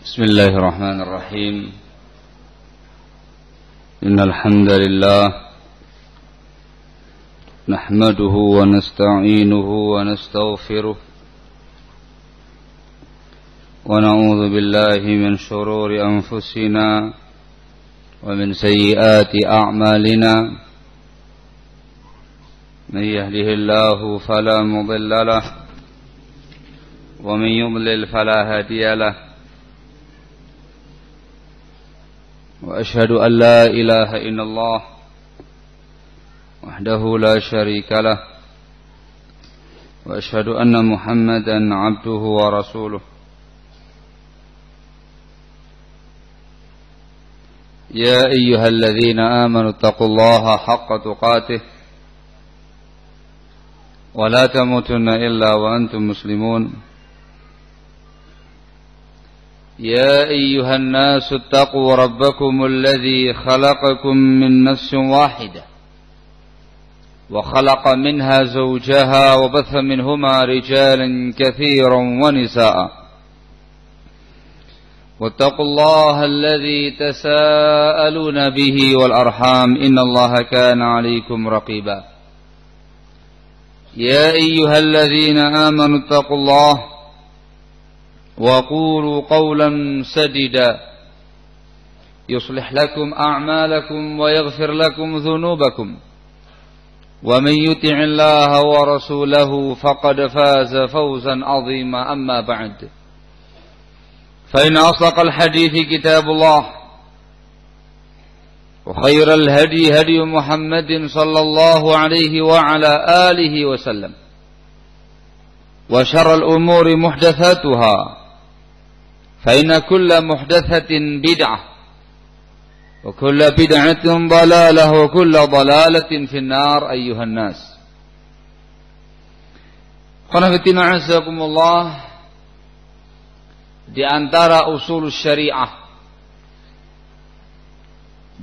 بسم الله الرحمن الرحيم إن الحمد لله نحمده ونستعينه ونستغفره ونعوذ بالله من شرور أنفسنا ومن سيئات أعمالنا من يهده الله فلا مضل له ومن يضلل فلا هادي له وأشهد أن لا إله إلا الله وحده لا شريك له وأشهد أن محمدا عبده ورسوله يا أيها الذين آمنوا اتقوا الله حق تقاته ولا تموتن إلا وأنتم مسلمون يا أيها الناس اتقوا ربكم الذي خلقكم من نفس واحدة وخلق منها زوجها وبث منهما رجالا كثيرا ونساء واتقوا الله الذي تساءلون به والأرحام إن الله كان عليكم رقيبا يا أيها الذين آمنوا اتقوا الله وقولوا قولا سديدا يصلح لكم أعمالكم ويغفر لكم ذنوبكم ومن يطع الله ورسوله فقد فاز فوزا عظيما أما بعد فإن أصدق الحديث كتاب الله وخير الهدي هدي محمد صلى الله عليه وعلى آله وسلم وشر الأمور محدثاتها فإن كل محدثة بدعة وكل بدعة ضلالة وكل ضلالة في النار أيها الناس Khonafidina azakumullah. Di antara usul syariah,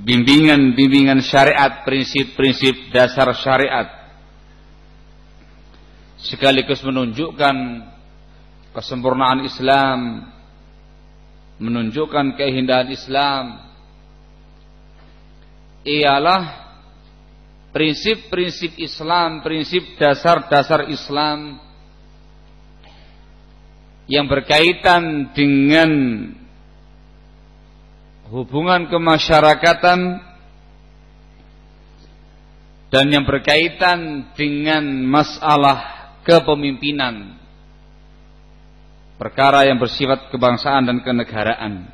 bimbingan syariat, prinsip-prinsip dasar syariat, sekaligus menunjukkan kesempurnaan Islam, menunjukkan keindahan Islam, ialah prinsip-prinsip Islam, prinsip dasar-dasar Islam yang berkaitan dengan hubungan kemasyarakatan dan yang berkaitan dengan masalah kepemimpinan, perkara yang bersifat kebangsaan dan kenegaraan.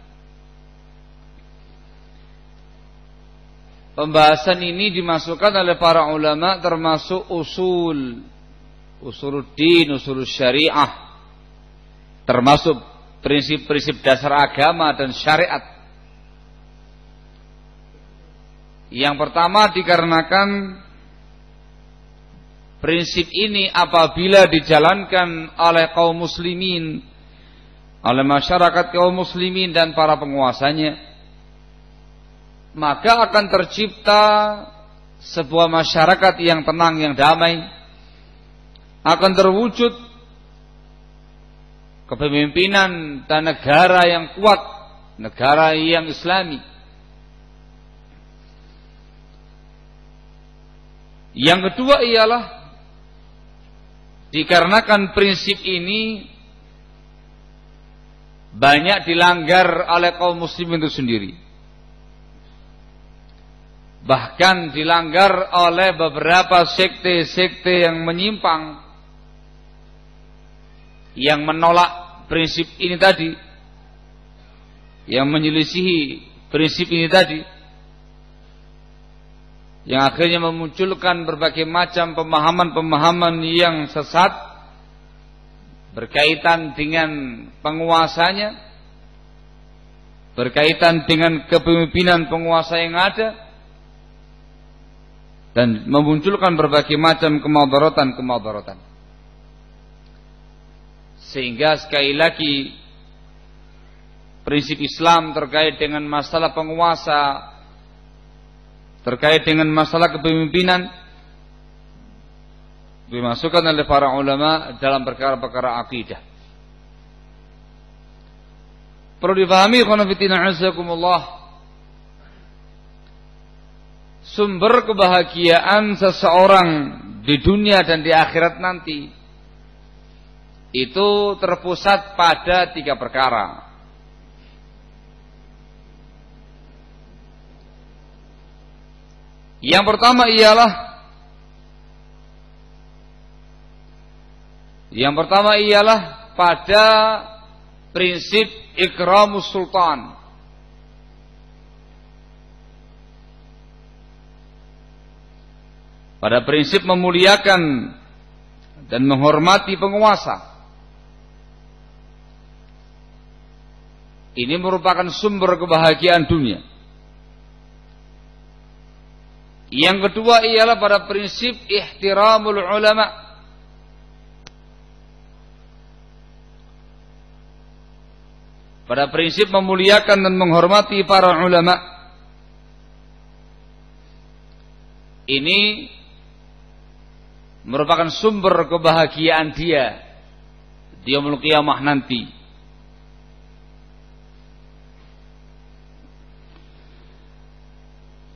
Pembahasan ini dimasukkan oleh para ulama termasuk usuluddin, usul syariah, termasuk prinsip-prinsip dasar agama dan syariat. Yang pertama dikarenakan prinsip ini apabila dijalankan oleh kaum muslimin, oleh masyarakat kaum muslimin dan para penguasanya, maka akan tercipta sebuah masyarakat yang tenang, yang damai, akan terwujud kepemimpinan dan negara yang kuat, negara yang islami. Yang kedua ialah dikarenakan prinsip ini banyak dilanggar oleh kaum muslimin itu sendiri, bahkan dilanggar oleh beberapa sekte-sekte yang menyimpang, yang menolak prinsip ini tadi, yang menyelisihi prinsip ini tadi, yang akhirnya memunculkan berbagai macam pemahaman-pemahaman yang sesat berkaitan dengan penguasanya, berkaitan dengan kepemimpinan penguasa yang ada, dan memunculkan berbagai macam kemadaratan. Sehingga sekali lagi prinsip Islam terkait dengan masalah penguasa, terkait dengan masalah kepemimpinan, dimasukkan oleh para ulama dalam perkara-perkara akidah. Perlu dipahami khonafidina azakumullah, sumber kebahagiaan seseorang di dunia dan di akhirat nanti itu terpusat pada 3 perkara. Yang pertama ialah pada prinsip ikramus sultan. Pada prinsip memuliakan dan menghormati penguasa. Ini merupakan sumber kebahagiaan dunia. Yang kedua ialah pada prinsip ihtiramul ulama. Pada prinsip memuliakan dan menghormati para ulama. Ini merupakan sumber kebahagiaan dia di yaumul qiyamah nanti.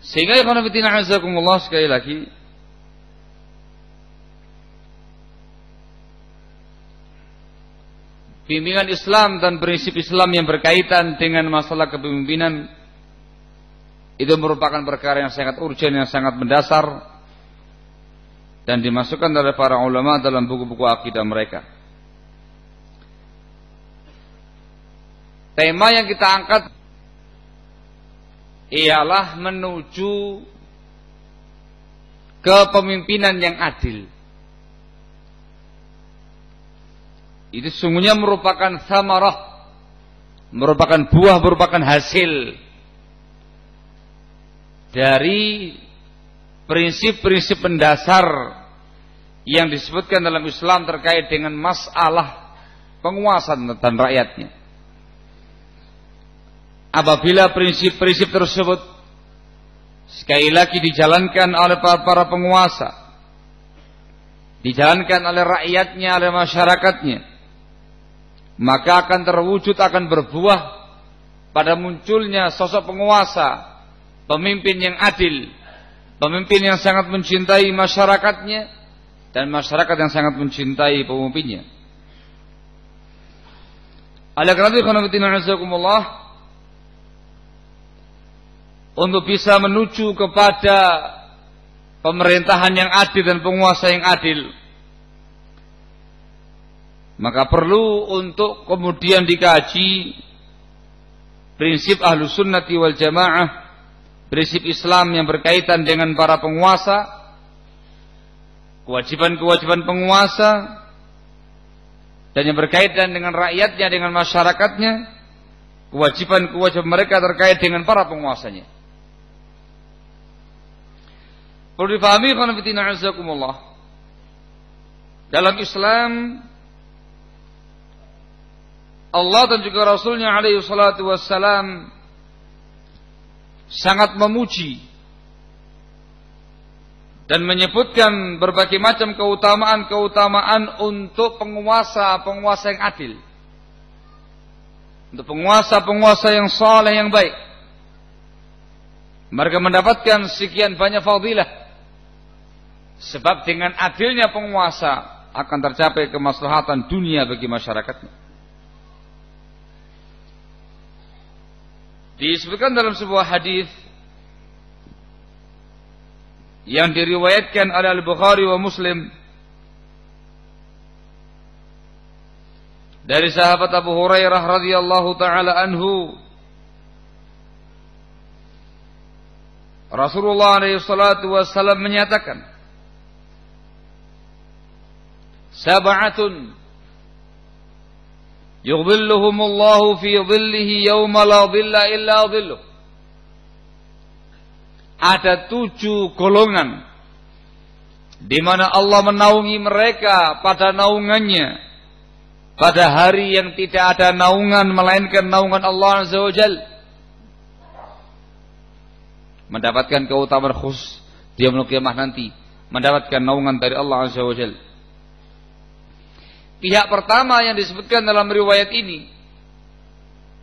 Sehingga ikhwan fillah azakumullah, sekali lagi bimbingan Islam dan prinsip Islam yang berkaitan dengan masalah kepemimpinan itu merupakan perkara yang sangat urgen, yang sangat mendasar, dan dimasukkan oleh para ulama dalam buku-buku akidah mereka. Tema yang kita angkat ialah menuju kepemimpinan yang adil. Itu sungguhnya merupakan samarah, merupakan buah, merupakan hasil dari prinsip-prinsip mendasar yang disebutkan dalam Islam terkait dengan masalah penguasa dan rakyatnya. Apabila prinsip-prinsip tersebut sekali lagi dijalankan oleh para penguasa, dijalankan oleh rakyatnya, oleh masyarakatnya, maka akan terwujud, akan berbuah pada munculnya sosok penguasa, pemimpin yang adil, pemimpin yang sangat mencintai masyarakatnya, dan masyarakat yang sangat mencintai pemimpinnya. Oleh karena itu, untuk bisa menuju kepada pemerintahan yang adil dan penguasa yang adil, maka perlu untuk kemudian dikaji prinsip Ahlus Sunnati wal Jamaah, prinsip Islam yang berkaitan dengan para penguasa, kewajiban-kewajiban penguasa, dan yang berkaitan dengan rakyatnya, dengan masyarakatnya, kewajiban-kewajiban mereka terkait dengan para penguasanya. Perlu difahami khonafidina azakumullah, dalam Islam Allah dan juga Rasulnya alaihi salatu wassalam sangat memuji dan menyebutkan berbagai macam keutamaan-keutamaan untuk penguasa-penguasa yang adil, untuk penguasa-penguasa yang saleh, yang baik. Mereka mendapatkan sekian banyak fadilah, sebab dengan adilnya penguasa akan tercapai kemaslahatan dunia bagi masyarakatnya. Disebutkan dalam sebuah hadis yang diriwayatkan oleh Al-Bukhari wa Muslim dari sahabat Abu Hurairah radhiyallahu taala anhu, Rasulullah alaihi salatu wassalam menyatakan, sab'atun yudhilluhumullahu fi dhillihi yawma la dhilla illa dhilluh. Ada 7 golongan di mana Allah menaungi mereka pada naungannya pada hari yang tidak ada naungan melainkan naungan Allah Azza wa Jalla. Mendapatkan keutamaan khusus di yaumul qiyamah nanti, mendapatkan naungan dari Allah Azza wa Jalla. Pihak pertama yang disebutkan dalam riwayat ini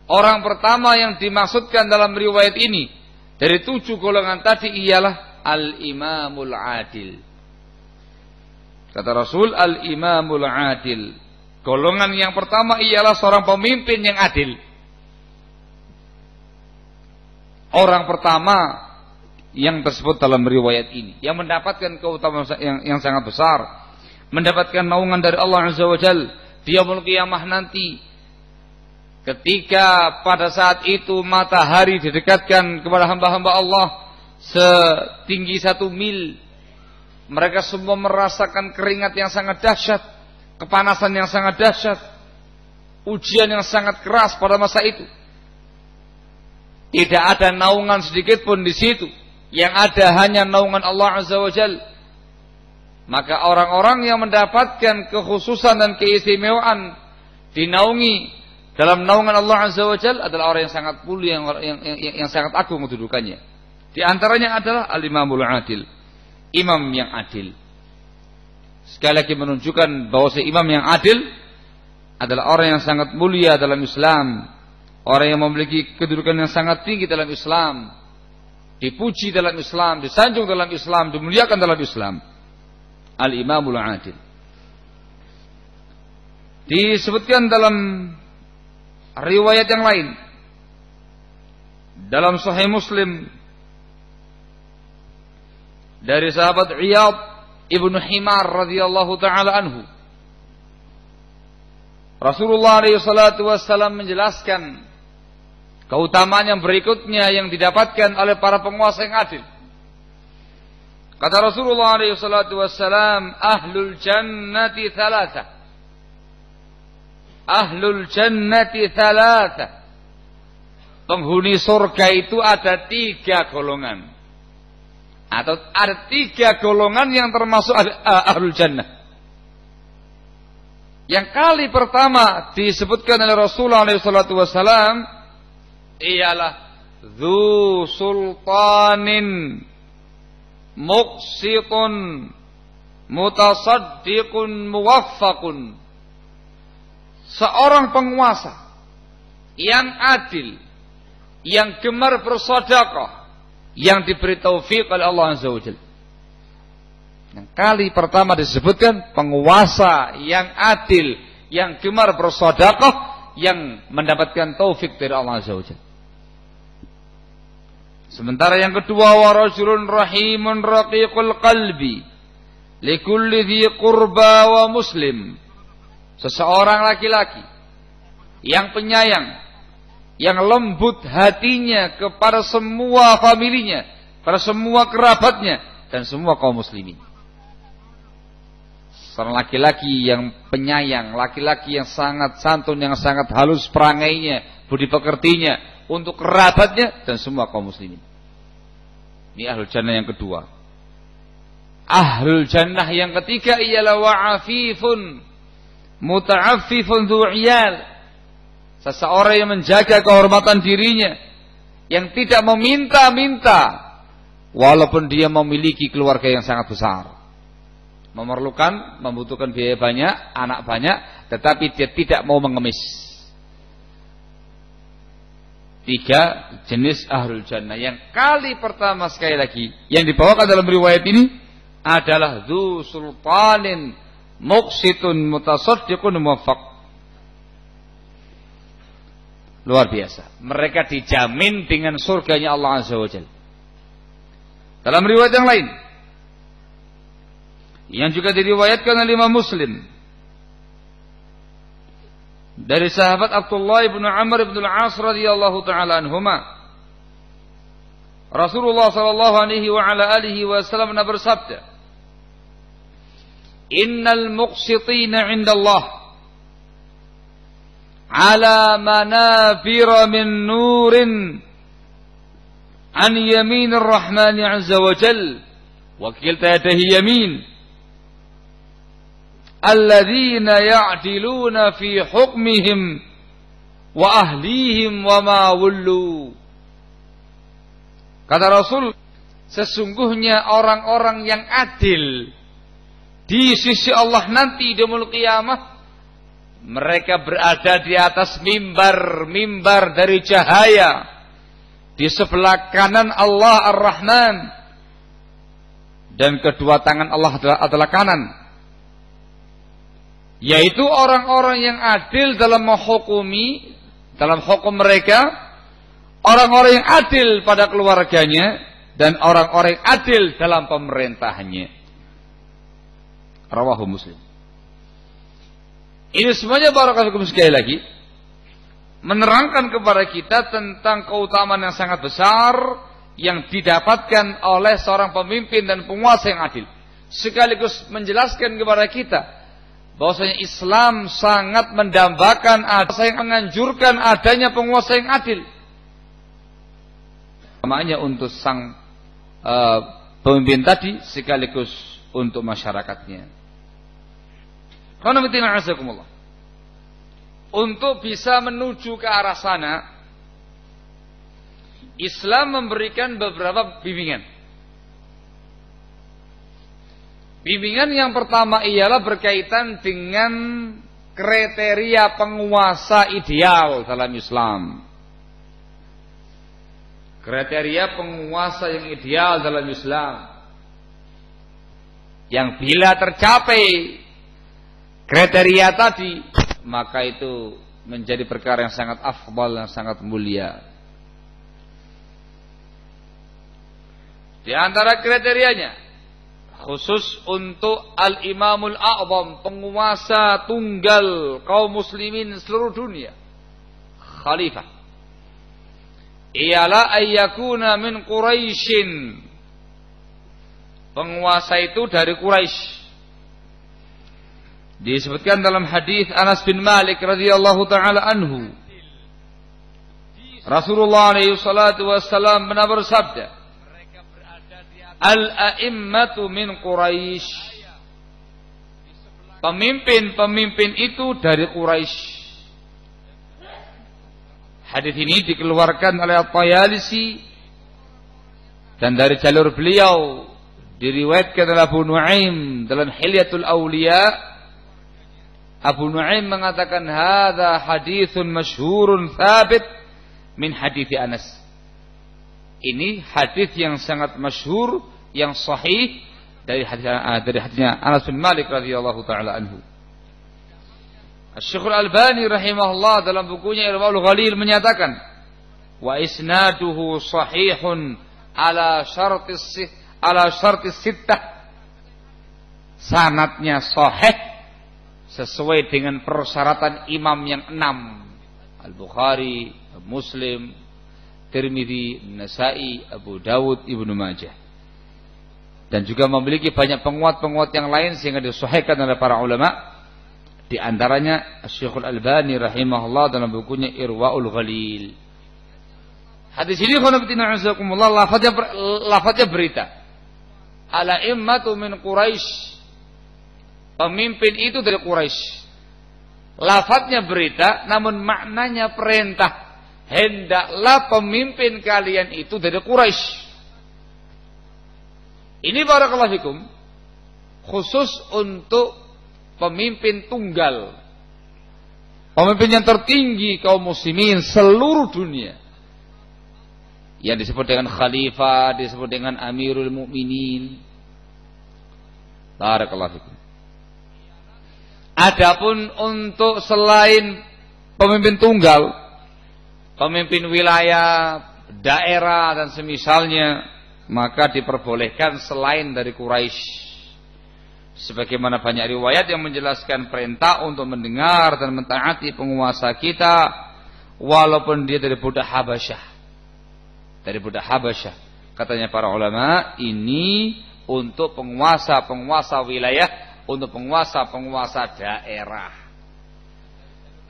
Orang pertama yang dimaksudkan dalam riwayat ini dari 7 golongan tadi ialah al-imamul adil. Kata Rasul, al-imamul adil. Golongan yang pertama ialah seorang pemimpin yang adil. Orang pertama yang tersebut dalam riwayat ini, yang mendapatkan keutamaan yang sangat besar, mendapatkan naungan dari Allah Azza wa Jalla di yaumul qiyamah nanti, ketika pada saat itu matahari didekatkan kepada hamba-hamba Allah setinggi 1 mil, mereka semua merasakan keringat yang sangat dahsyat, kepanasan yang sangat dahsyat, ujian yang sangat keras pada masa itu. Tidak ada naungan sedikit pun di situ. Yang ada hanya naungan Allah Azza wa Jalla. Maka orang-orang yang mendapatkan kekhususan dan keistimewaan dinaungi dalam naungan Allah Azza wa Jalla adalah orang yang sangat mulia, yang sangat agung kedudukannya. Di antaranya adalah al-imamul adil, imam yang adil. Sekali lagi menunjukkan bahwa imam yang adil adalah orang yang sangat mulia dalam Islam, orang yang memiliki kedudukan yang sangat tinggi dalam Islam, dipuji dalam Islam, disanjung dalam Islam, dimuliakan dalam Islam. Al-imamul adil. Disebutkan dalam riwayat yang lain dalam Sahih Muslim dari sahabat Iyad ibnu Himar radhiyallahu taala anhu, Rasulullah alaihi salatu wassalam menjelaskan keutamaan yang berikutnya yang didapatkan oleh para penguasa yang adil. Kata Rasulullah alaihi salatu wassalam, ahlul jannati thalatha. Ahlul jannati thalatha. Penghuni surga itu ada 3 golongan. Atau ada 3 golongan yang termasuk ahlul jannah. Yang kali pertama disebutkan oleh Rasulullah SAW ialah dzu sultanin muqsitun mutasaddiqun muwaffaqun. Seorang penguasa yang adil, yang gemar bersedekah, yang diberi taufik oleh Allah Azza wa Jalla. Yang kali pertama disebutkan penguasa yang adil, yang gemar bersedekah, yang mendapatkan taufik dari Allah Azza wa Jalla. Sementara yang kedua, wa rajulun rahimun raqiqul qalbi likulli dhi qurba wa muslim. Seseorang laki-laki yang penyayang, yang lembut hatinya kepada semua familinya, pada semua kerabatnya dan semua kaum muslimin. Seorang laki-laki yang penyayang, laki-laki yang sangat santun, yang sangat halus perangainya, budi pekertinya untuk kerabatnya dan semua kaum muslimin. Ini ahlul jannah yang kedua. Ahlul jannah yang ketiga ialah wa'afifun muta'affifun dzu'iyal. Seseorang yang menjaga kehormatan dirinya, yang tidak meminta-minta walaupun dia memiliki keluarga yang sangat besar, membutuhkan biaya banyak, anak banyak, tetapi dia tidak mau mengemis. 3 jenis ahlul jannah. Yang kali pertama sekali lagi yang dibawakan dalam riwayat ini adalah dzu sultanin muqsitun mutasaddiqun muwaffaq. Luar biasa. Mereka dijamin dengan surganya Allah Azza wa Jalla. Dalam riwayat yang lain yang juga diriwayatkan oleh Imam Muslim dari sahabat Abdullah bin Amr bin Al-As radhiyallahu taala anhuma, Rasulullah sallallahu alaihi wa ala alihi wasallam bersabda, innal muqsitina 'inda Allah ala manabira min nurin an yaminir rahmani 'azza wa jalla wa kilta yadihi yamin alladzina ya'diluna fi hukmihim wa ahlihim wa ma wullu. Kata Rasul, sesungguhnya orang-orang yang adil di sisi Allah nanti di yaumul qiyamah mereka berada di atas mimbar dari cahaya. Di sebelah kanan Allah Ar-Rahman, dan kedua tangan Allah adalah kanan. Yaitu orang-orang yang adil dalam menghukumi, dalam hukum mereka, orang-orang yang adil pada keluarganya, dan orang-orang yang adil dalam pemerintahannya. Rawahu Muslim. Ini semuanya barakallahu fikum sekali lagi menerangkan kepada kita tentang keutamaan yang sangat besar yang didapatkan oleh seorang pemimpin dan penguasa yang adil. Sekaligus menjelaskan kepada kita bahwasanya Islam sangat mendambakan, yang menganjurkan adanya penguasa yang adil. Namanya untuk sang pemimpin tadi sekaligus untuk masyarakatnya. Untuk bisa menuju ke arah sana, Islam memberikan beberapa bimbingan. Bimbingan yang pertama ialah berkaitan dengan kriteria penguasa ideal dalam Islam. Kriteria penguasa yang ideal dalam Islam, yang bila tercapai kriteria tadi, maka itu menjadi perkara yang sangat afdal dan sangat mulia. Di antara kriterianya, khusus untuk Al-Imamul A'zam, penguasa tunggal kaum muslimin seluruh dunia, khalifah, ialah ayyakuna min Quraisyin. Penguasa itu dari Quraisy. Disebutkan dalam hadis Anas bin Malik radhiyallahu taala anhu, Rasulullah alaihi salatu wassalam pernah bersabda, al-a'immatu min Quraisy. Pemimpin-pemimpin itu dari Quraisy. Hadis ini dikeluarkan oleh At-Tayalisi dan dari jalur beliau diriwayatkan oleh Abu Nuaim dalam Hilyatul Awliya. Abu Nuaim mengatakan hadza haditsun masyhurun thabit min hadits Anas. Ini hadis yang sangat masyhur, yang sahih dari hadisnya Anas bin Malik radhiyallahu taala anhu. Asy-Syaikh Al-Albani rahimahullah dalam bukunya Irwaul Ghalil menyatakan wa isnaduhu sahihun ala syartis sittah. Sanadnya sahih sesuai dengan persyaratan imam yang 6, Al-Bukhari, Muslim, Tirmidzi, Nasa'i, Abu Dawud, Ibnu Majah. Dan juga memiliki banyak penguat-penguat yang lain sehingga disahihkan oleh para ulama. Di antaranya Asy-Syaikh Al-Albani rahimahullah dalam bukunya Irwaul Ghalil. Hadis ini lafadznya berita. Al-a'immatu min Quraisy. Pemimpin itu dari Quraisy. Lafadznya berita, namun maknanya perintah. Hendaklah pemimpin kalian itu dari Quraisy. Ini barakallahu fikum, khusus untuk pemimpin tunggal, pemimpin yang tertinggi kaum muslimin seluruh dunia, yang disebut dengan khalifah, disebut dengan Amirul Mukminin. Barakallahu fikum. Adapun untuk selain pemimpin tunggal, pemimpin wilayah, daerah dan semisalnya, maka diperbolehkan selain dari Quraisy. Sebagaimana banyak riwayat yang menjelaskan perintah untuk mendengar dan mentaati penguasa kita, walaupun dia dari budak Habasyah. Dari budak Habasyah. Katanya para ulama, ini untuk penguasa-penguasa wilayah, untuk penguasa-penguasa daerah.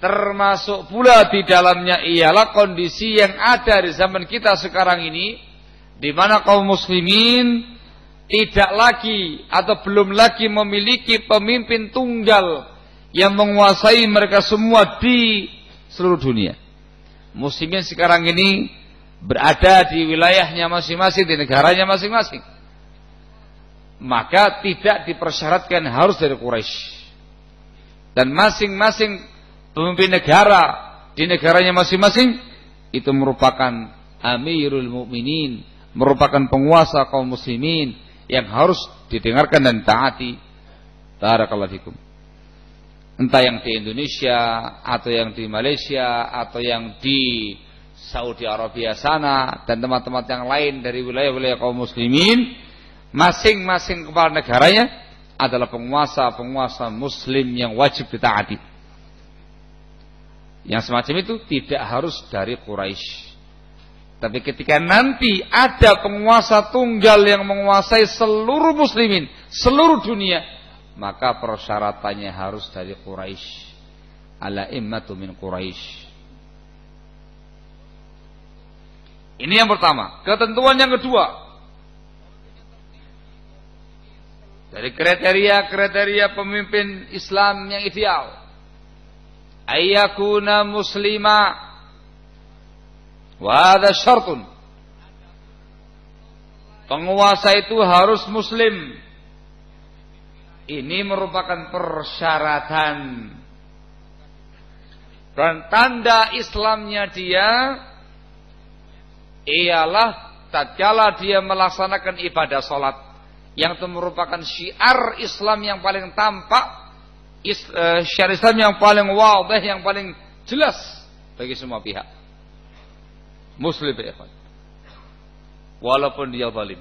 Termasuk pula di dalamnya ialah kondisi yang ada di zaman kita sekarang ini, di mana kaum muslimin tidak lagi atau belum lagi memiliki pemimpin tunggal yang menguasai mereka semua di seluruh dunia. Muslimin sekarang ini berada di wilayahnya masing-masing, di negaranya masing-masing. Maka tidak dipersyaratkan harus dari Quraisy. Dan masing-masing pemimpin negara di negaranya masing-masing, itu merupakan Amirul Mukminin, merupakan penguasa kaum muslimin yang harus didengarkan dan taati. Barakallahu fikum. Entah yang di Indonesia atau yang di Malaysia atau yang di Saudi Arabia sana dan tempat-tempat yang lain dari wilayah-wilayah kaum muslimin, masing-masing kepala negaranya adalah penguasa-penguasa muslim yang wajib ditaati. Yang semacam itu tidak harus dari Quraisy. Tapi ketika nanti ada penguasa tunggal yang menguasai seluruh muslimin, seluruh dunia, maka persyaratannya harus dari Quraisy. Al-a'immatu min Quraisy. Ini yang pertama. Ketentuan yang kedua, dari kriteria-kriteria pemimpin Islam yang ideal, ayyakuna muslima, wa hadha syartun. Penguasa itu harus muslim. Ini merupakan persyaratan. Dan tanda Islamnya dia ialah tatkala dia melaksanakan ibadah salat, yang itu merupakan syiar Islam yang paling tampak, syiar Islam yang paling wadih, yang paling jelas bagi semua pihak. Muslim ya ikhwan, walaupun dia zalim,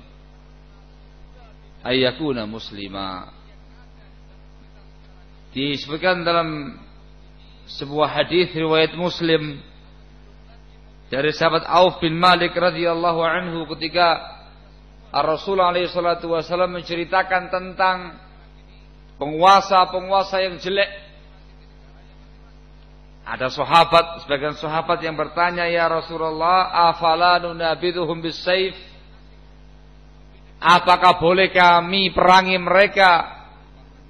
ayyakuna muslima. Disebutkan dalam sebuah hadis riwayat Muslim dari sahabat Auf bin Malik radhiyallahu anhu, ketika Rasulullah alaihi salatu wasallam menceritakan tentang penguasa-penguasa yang jelek. Ada sahabat, sebagian sahabat yang bertanya, ya Rasulullah, afala nunabiduhum bis-saif? Apakah boleh kami perangi mereka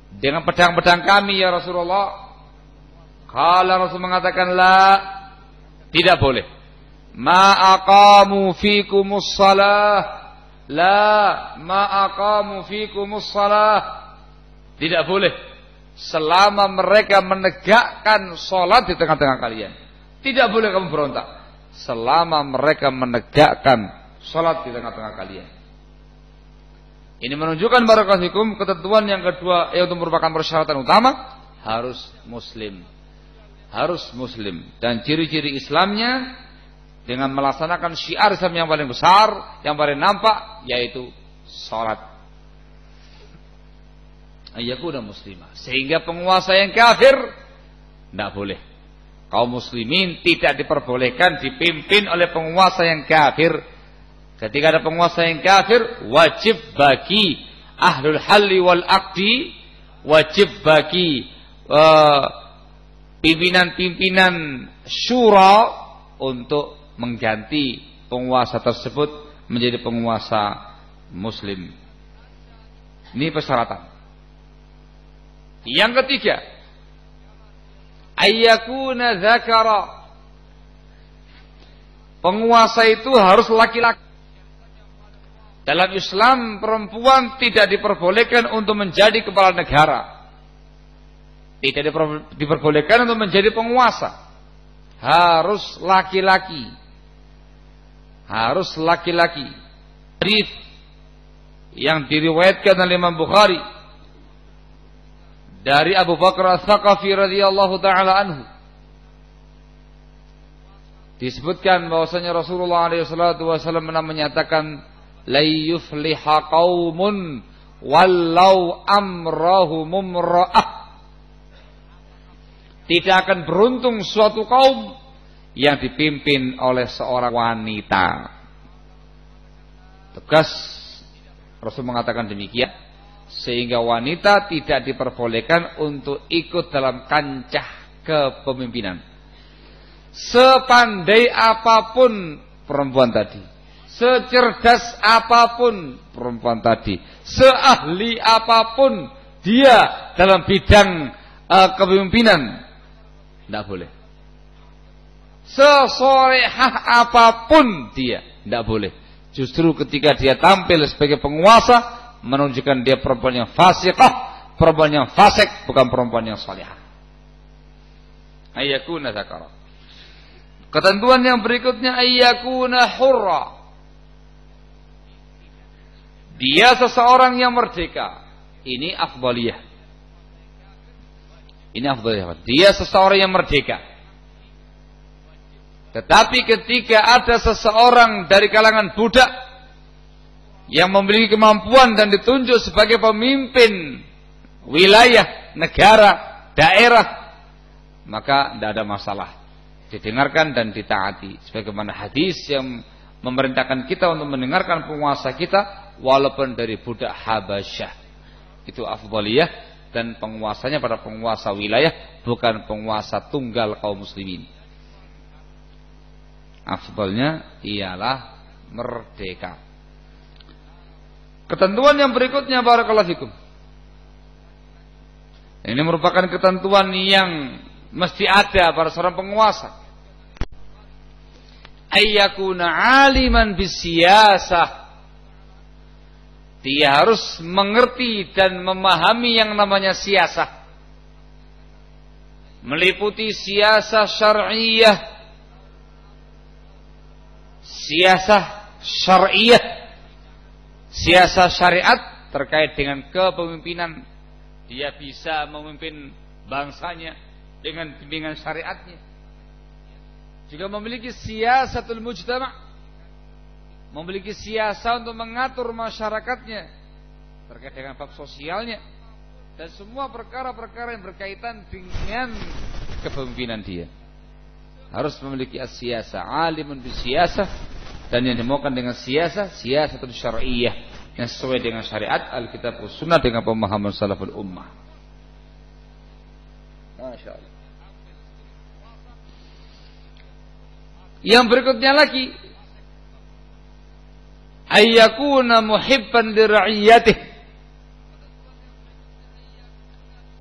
dengan pedang-pedang kami ya Rasulullah? Kalau Rasul mengatakan la, tidak boleh. Ma aqamu fikumus salah, la ma aqamu fikumus salah. Tidak boleh selama mereka menegakkan salat di tengah-tengah kalian. Tidak boleh kamu berontak selama mereka menegakkan salat di tengah-tengah kalian. Ini menunjukkan barakatukum ketentuan yang kedua, yaitu merupakan persyaratan utama, harus muslim. Harus muslim. Dan ciri-ciri Islamnya dengan melaksanakan syiar Islam yang paling besar, yang paling nampak, yaitu salat. Ayyakuna muslimah. Sehingga penguasa yang kafir tidak boleh. Kaum muslimin tidak diperbolehkan dipimpin oleh penguasa yang kafir. Ketika ada penguasa yang kafir, wajib bagi ahlul halli wal aqdi, wajib bagi pimpinan-pimpinan syura untuk mengganti penguasa tersebut menjadi penguasa muslim. Ini persyaratan. Yang ketiga, ayyakuna dzakara. Penguasa itu harus laki-laki. Dalam Islam perempuan tidak diperbolehkan untuk menjadi kepala negara. Tidak diperbolehkan untuk menjadi penguasa. Harus laki-laki. Harus laki-laki. Hadis yang diriwayatkan oleh Imam Bukhari dari Abu Bakar Ats-Tsaqafi radhiyallahu taala anhu, disebutkan bahwasanya Rasulullah SAW pernah menyatakan, la yufliha qaumun wallau amrahum mumra'ah. Tidak akan beruntung suatu kaum yang dipimpin oleh seorang wanita. Tegas Rasul mengatakan demikian, sehingga wanita tidak diperbolehkan untuk ikut dalam kancah kepemimpinan. Sepandai apapun perempuan tadi, secerdas apapun perempuan tadi, seahli apapun dia dalam bidang kepemimpinan, tidak boleh. Sesolehah apapun dia, tidak boleh. Justru ketika dia tampil sebagai penguasa, menunjukkan dia perempuan yang fasiqah, perempuan yang fasik, bukan perempuan yang salihah. Ayyakuna dzakara. Ketentuan yang berikutnya ayyakuna hurra. Dia seseorang yang merdeka. Ini afdaliyah. Ini afdaliyah. Dia seseorang yang merdeka. Tetapi ketika ada seseorang dari kalangan budak yang memiliki kemampuan dan ditunjuk sebagai pemimpin wilayah, negara, daerah, maka tidak ada masalah. Didengarkan dan ditaati. Sebagaimana hadis yang memerintahkan kita untuk mendengarkan penguasa kita walaupun dari budak Habasyah. Itu afdaliyah, dan penguasanya pada penguasa wilayah, bukan penguasa tunggal kaum muslimin. Afdalnya ialah merdeka. Ketentuan yang berikutnya, barakallahu fikum. Ini merupakan ketentuan yang mesti ada pada seorang penguasa. Ayyakuna aliman bisiyasah. Dia harus mengerti dan memahami yang namanya siyasah. Meliputi siyasah syar'iyah, siyasah syar'iyah, siyasah syariat terkait dengan kepemimpinan. Dia bisa memimpin bangsanya dengan bimbingan syariatnya. Juga memiliki siyasatul mujtama', memiliki siasat untuk mengatur masyarakatnya terkait dengan bab sosialnya dan semua perkara-perkara yang berkaitan dengan kepemimpinan dia. Harus memiliki as-siyasah, alimun bisiyasah, dan yang dimaukan dengan siyasatul syar'iyyah yang sesuai dengan syariat Alkitab dan Sunnah dengan pemahaman salaful ummah. Masyaallah. Yang berikutnya lagi, ayyakuna muhibban li ra'iyatihi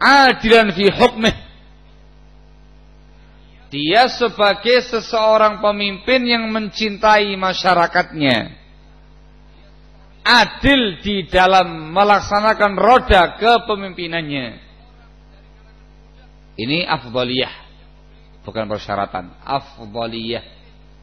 adilan fi hukmih. Dia sebagai seseorang pemimpin yang mencintai masyarakatnya, adil di dalam melaksanakan roda kepemimpinannya. Ini afdaliyah, bukan persyaratan. Afdaliyah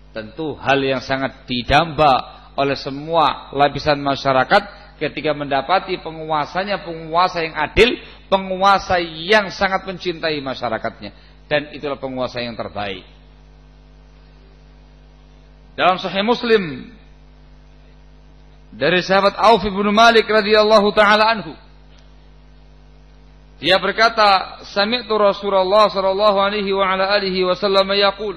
tentu hal yang sangat didamba oleh semua lapisan masyarakat ketika mendapati penguasanya penguasa yang adil, penguasa yang sangat mencintai masyarakatnya, dan itulah penguasa yang terbaik. Dalam Sahih Muslim dari sahabat Auf bin Malik radhiyallahu taala anhu, dia berkata, sami'tu Rasulullah sallallahu alaihi wa ala alihi wasallam yaqul,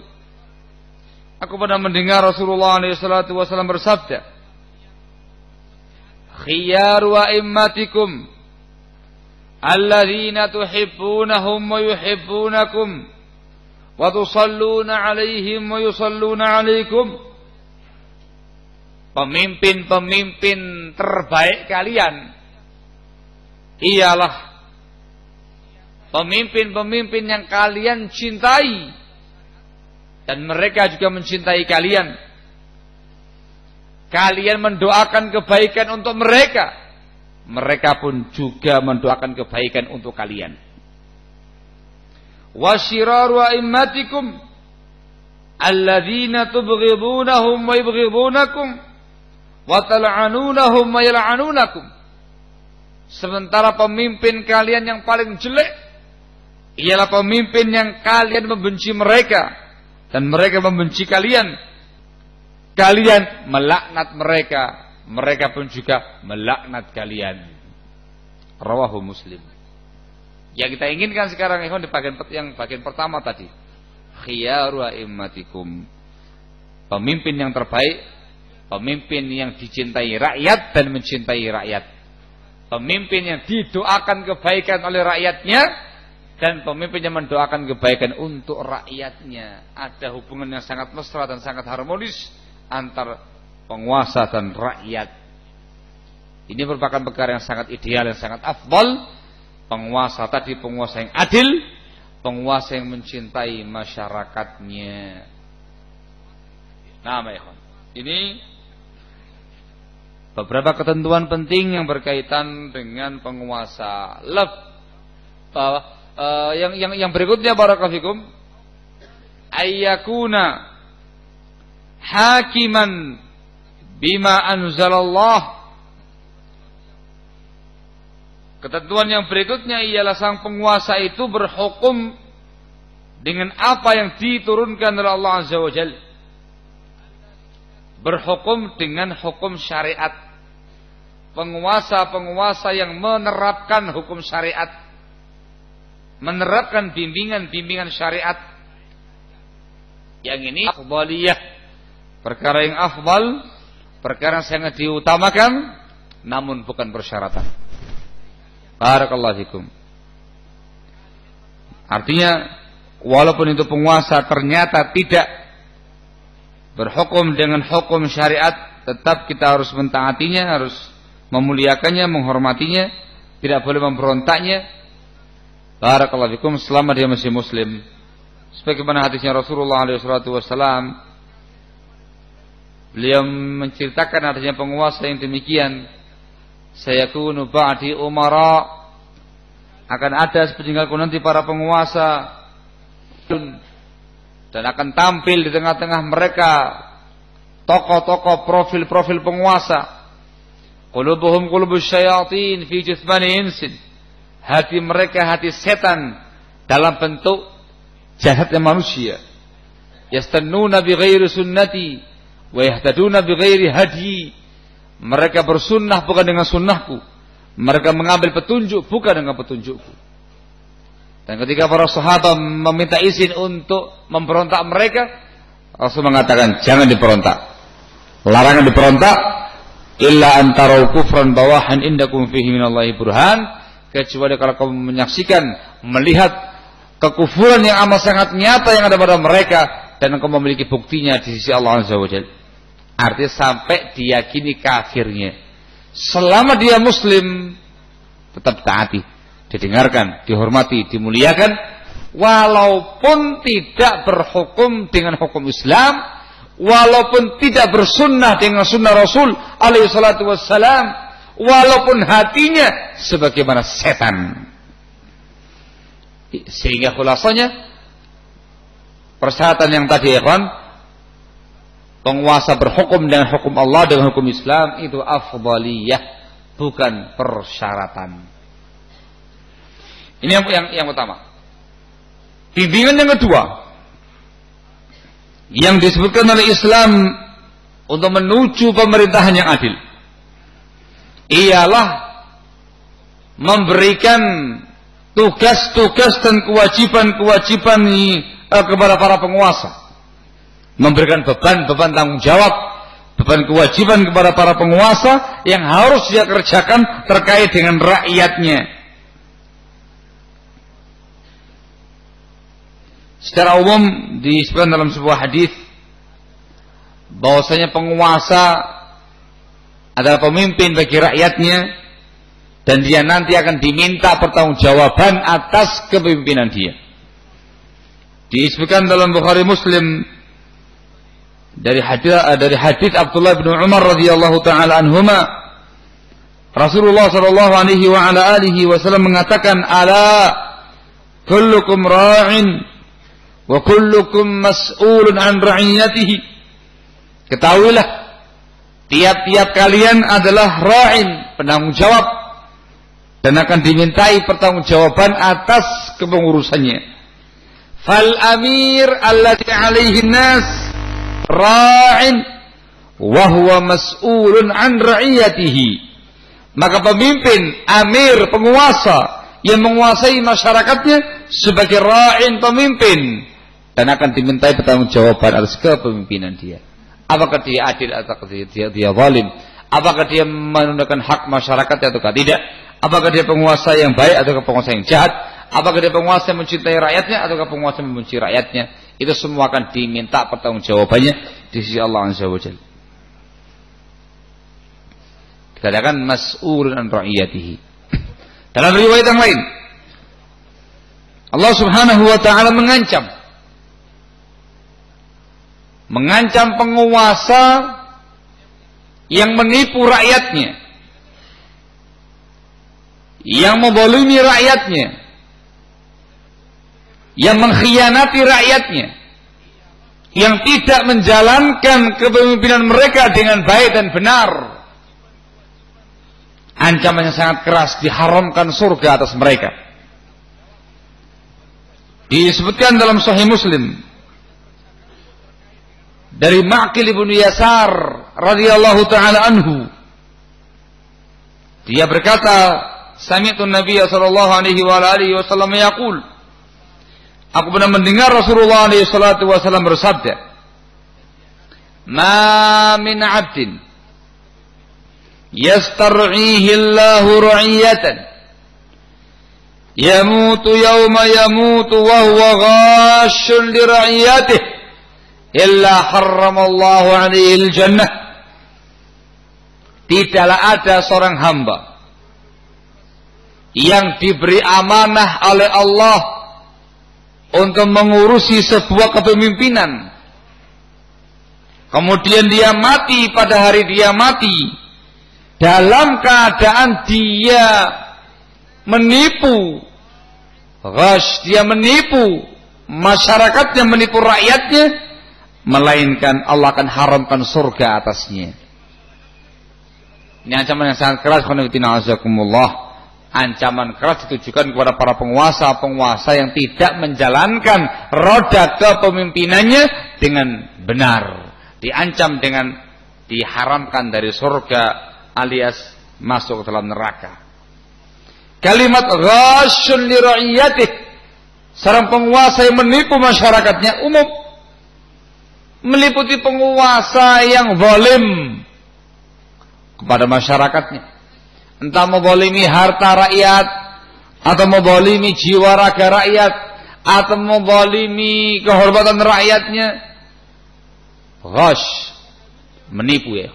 aku pernah mendengar Rasulullah alaihi salatu wasallam bersabda, khiyaru a'immatikum alladzina tuhibbunahum wa yuhibbunakum wa tusalluna alaihim wa yusalluna alaikum. Pemimpin-pemimpin terbaik kalian ialah pemimpin-pemimpin yang kalian cintai dan mereka juga mencintai kalian. Kalian mendoakan kebaikan untuk mereka, mereka pun juga mendoakan kebaikan untuk kalian. Wa syiraru a'immatikum alladzina tubghidunahum wa yubghidunakum wa tal'anunahum wa yal'anunakum. Sementara pemimpin kalian yang paling jelek ialah pemimpin yang kalian membenci mereka dan mereka membenci kalian. Kalian melaknat mereka, mereka pun juga melaknat kalian. Rawahu Muslim. Yang kita inginkan sekarang di bagian pertama tadi, khiyaru a'immatikum, pemimpin yang terbaik, pemimpin yang dicintai rakyat dan mencintai rakyat, pemimpin yang didoakan kebaikan oleh rakyatnya dan pemimpin yang mendoakan kebaikan untuk rakyatnya. Ada hubungan yang sangat mesra dan sangat harmonis antar penguasa dan rakyat. Ini merupakan perkara yang sangat ideal, yang sangat afdal. Penguasa tadi penguasa yang adil, penguasa yang mencintai masyarakatnya. Nah, ini beberapa ketentuan penting yang berkaitan dengan penguasa. Yang berikutnya barakallahu fikum, ayyakuna hakiman bima anzalallah. Ketentuan yang berikutnya ialah sang penguasa itu berhukum dengan apa yang diturunkan oleh Allah Azza wa Jalla. Berhukum dengan hukum syariat. Penguasa-penguasa yang menerapkan hukum syariat, menerapkan bimbingan-bimbingan syariat. Yang ini afdaliyah, perkara yang afdal, perkara yang sangat diutamakan, namun bukan persyaratan. Barakallahu fikum. Artinya, walaupun itu penguasa ternyata tidak berhukum dengan hukum syariat, tetap kita harus mentaatinya, harus memuliakannya, menghormatinya, tidak boleh memberontaknya. Barakallahu fikum, selama dia masih muslim. Sebagaimana hadisnya Rasulullah SAW, beliau menceritakan adanya penguasa yang demikian. Sayakunu ba'di umara, akan ada sepeninggalku nanti para penguasa, dan akan tampil di tengah-tengah mereka tokoh-tokoh profil-profil penguasa. Qulubuhum qulubus syayatin fi jismani insin, hati mereka hati setan dalam bentuk jahatnya manusia. Yastannuna bi ghairi sunnati wa yahtaduna bi ghairi hadi. Mereka bersunnah bukan dengan sunnahku, mereka mengambil petunjuk bukan dengan petunjukku. Dan ketika para sahabat meminta izin untuk memberontak mereka, Rasul mengatakan jangan diberontak. Larangan diberontak illa antarau kufran bawahan indakum fihi minallahi burhan, kecuali kalau kamu menyaksikan, melihat kekufuran yang amat sangat nyata yang ada pada mereka dan engkau memiliki buktinya di sisi Allah Azza wa Jalla. Artinya sampai diyakini kafirnya. Selama dia muslim, tetap taati, didengarkan, dihormati, dimuliakan, walaupun tidak berhukum dengan hukum Islam, walaupun tidak bersunnah dengan sunnah Rasul alaihi salatu wassalam, walaupun hatinya sebagaimana setan. Sehingga khulasanya persyaratan yang tadi, ya kawan, penguasa berhukum dengan hukum Allah, dengan hukum Islam, itu afdaliyah, bukan persyaratan. Ini yang utama. Bimbingan yang kedua yang disebutkan oleh Islam untuk menuju pemerintahan yang adil ialah memberikan tugas-tugas dan kewajiban-kewajiban kepada para penguasa. Memberikan beban-beban tanggung jawab, beban kewajiban kepada para penguasa yang harus dia kerjakan terkait dengan rakyatnya. Secara umum disebutkan dalam sebuah hadis bahwasanya penguasa adalah pemimpin bagi rakyatnya dan dia nanti akan diminta pertanggungjawaban atas kepemimpinan dia. Disebutkan dalam Bukhari Muslim dari hadis Abdullah bin Umar radhiyallahu taala anhuma, Rasulullah sallallahu alaihi wa ala alihi wasallam mengatakan, ala kullukum ra'in wa kullukum mas'ulun an ra'iyatihi. Ketahuilah, tiap-tiap kalian adalah ra'in, penanggung jawab, dan akan dimintai pertanggungjawaban atas kepengurusannya. Fal amir alladhi alaihi nas ra'in wa huwa mas'ulun an ra'iyatihi. Maka pemimpin, amir, penguasa yang menguasai masyarakatnya sebagai ra'in, pemimpin, dan akan dimintai pertanggungjawaban atas kepemimpinan dia. Apakah dia adil atau dia zalim? Apakah dia menggunakan hak masyarakat atau tidak? Apakah dia penguasa yang baik atau penguasa yang jahat? Apakah dia penguasa yang mencintai rakyatnya atau penguasa yang membenci rakyatnya? Itu semua akan diminta pertanggungjawabannya di sisi Allah Azza wa Jalla. Dikatakan mas'ulun an ra'iyatihi. Dalam riwayat yang lain, Allah Subhanahu wa taala mengancam penguasa yang menipu rakyatnya, yang membolimi rakyatnya, yang mengkhianati rakyatnya, yang tidak menjalankan kepemimpinan mereka dengan baik dan benar, ancaman yang sangat keras, diharamkan surga atas mereka. Disebutkan dalam Sahih Muslim dari Ma'qil ibn Yasar radhiyallahu taala anhu, dia berkata, sami'tu Nabiy sallallahu alaihi wasallam yaqul, aku pernah mendengar Rasulullah alaihi salatu wasallam bersabda, ma min 'abdin yastar'ihi Allahu ra'iyatan yamutu yawma yamutu wa huwa ghashun li ra'iyatihi illa harramallahu 'alaihi al-jannah. Tidaklah ada seorang hamba yang diberi amanah oleh Allah untuk mengurusi sebuah kepemimpinan, kemudian dia mati pada hari dia mati dalam keadaan dia menipu ghash, dia menipu masyarakatnya, menipu rakyatnya, melainkan Allah akan haramkan surga atasnya. Ini ancaman yang sangat keras. Ancaman keras ditujukan kepada para penguasa yang tidak menjalankan roda kepemimpinannya dengan benar. Diancam dengan diharamkan dari surga alias masuk ke dalam neraka. Kalimat ghashun li ra'iyatih, seorang penguasa yang menipu masyarakatnya umum, meliputi penguasa yang zalim kepada masyarakatnya, entah membolimi harta rakyat, atau membolimi jiwa raga rakyat, atau membolimi kehormatan rakyatnya. Ghash, menipu ya.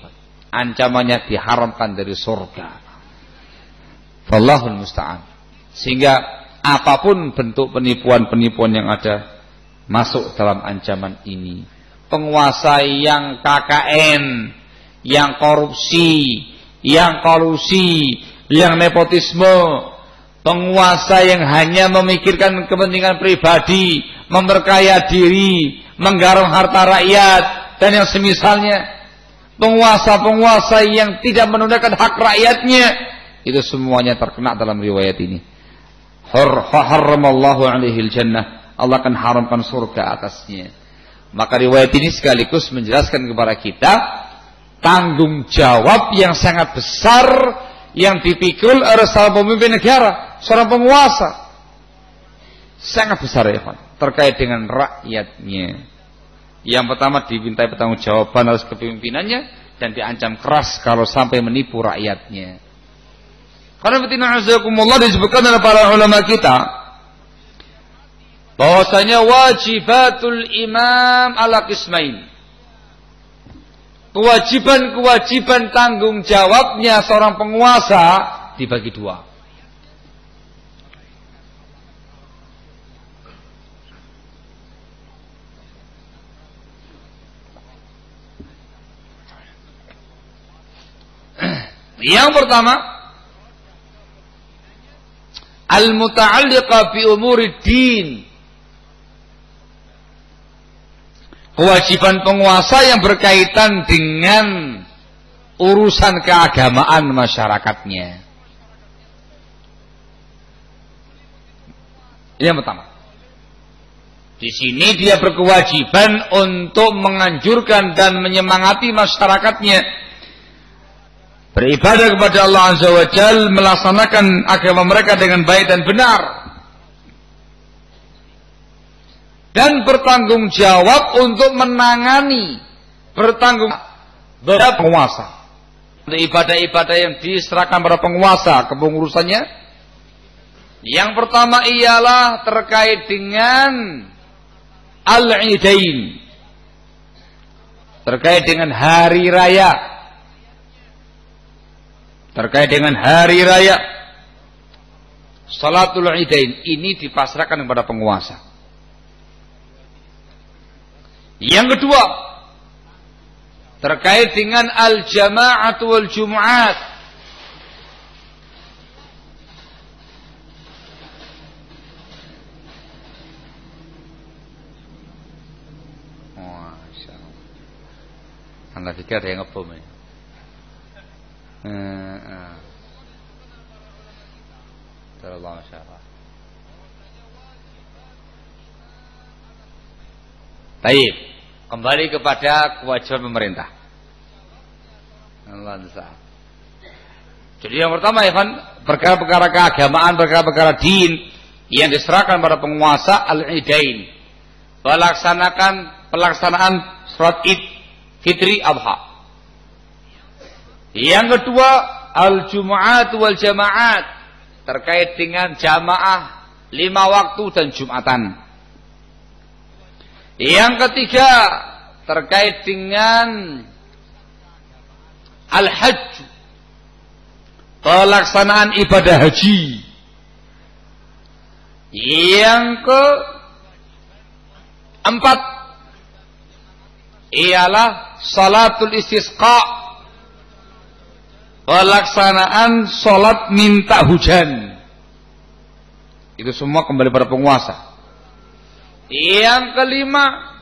Ancamannya diharamkan dari surga. Wallahul musta'an. Sehingga apapun bentuk penipuan-penipuan yang ada masuk dalam ancaman ini. Penguasa yang KKN, yang korupsi, yang kolusi, yang nepotisme, penguasa yang hanya memikirkan kepentingan pribadi, memperkaya diri, menggarong harta rakyat, dan yang semisalnya, penguasa-penguasa yang tidak menunaikan hak rakyatnya, itu semuanya terkena dalam riwayat ini. Harramallahu alaihil jannah, Allah akan haramkan surga atasnya. Maka riwayat ini sekaligus menjelaskan kepada kita tanggung jawab yang sangat besar yang dipikul oleh seorang pemimpin negara, seorang penguasa. Sangat besar ya, terkait dengan rakyatnya. Yang pertama dimintai pertanggungjawaban atas kepemimpinannya dan diancam keras kalau sampai menipu rakyatnya. Karena betina azakumullah disebutkan oleh para ulama kita bahwasanya wajibatul imam ala qismain. Kewajiban-kewajiban tanggung jawabnya seorang penguasa dibagi dua. Yang pertama, al-muta'alliqa bi umuri din. Kewajiban penguasa yang berkaitan dengan urusan keagamaan masyarakatnya. Ini yang pertama. Di sini dia berkewajiban untuk menganjurkan dan menyemangati masyarakatnya beribadah kepada Allah Azza wa Jalla, melaksanakan agama mereka dengan baik dan benar, dan bertanggung jawab untuk menangani, bertanggung jawab penguasa. Ibadah-ibadah yang diserahkan pada penguasa kepengurusannya, yang pertama ialah terkait dengan al-idain, terkait dengan hari raya. Terkait dengan hari raya Salatul Idain ini dipasrahkan kepada penguasa. Yang kedua, terkait dengan al-jama'at wal jumu'at, Anda pikir ada yang ngebom ya? Terlalu masyarakat. Baik, kembali kepada kewajiban pemerintah. Jadi yang pertama ya kan, perkara-perkara keagamaan, perkara-perkara din yang diserahkan pada penguasa al-idain. Pelaksanaan sholat Id, Fitri, Adha. Yang kedua, al-Jumu'at wal Jama'at, terkait dengan jamaah 5 waktu dan Jumatan. Yang ketiga, terkait dengan al-Hajj, pelaksanaan ibadah haji. Yang keempat ialah salatul istisqa, pelaksanaan salat minta hujan. Itu semua kembali pada penguasa. Yang kelima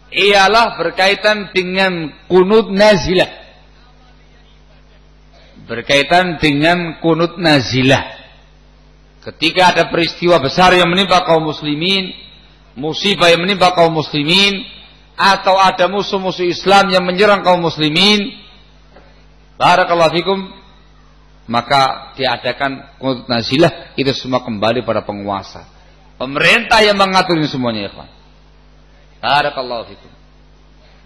ialah berkaitan dengan kunut nazilah. Berkaitan dengan kunut nazilah. Ketika ada peristiwa besar yang menimpa kaum muslimin, musibah yang menimpa kaum muslimin, atau ada musuh-musuh Islam yang menyerang kaum muslimin, barakallahu fikum, maka diadakan kunut nazilah. Itu semua kembali pada penguasa. Pemerintah yang mengatur ini semuanya, ikhwan. Barakallahu fikum.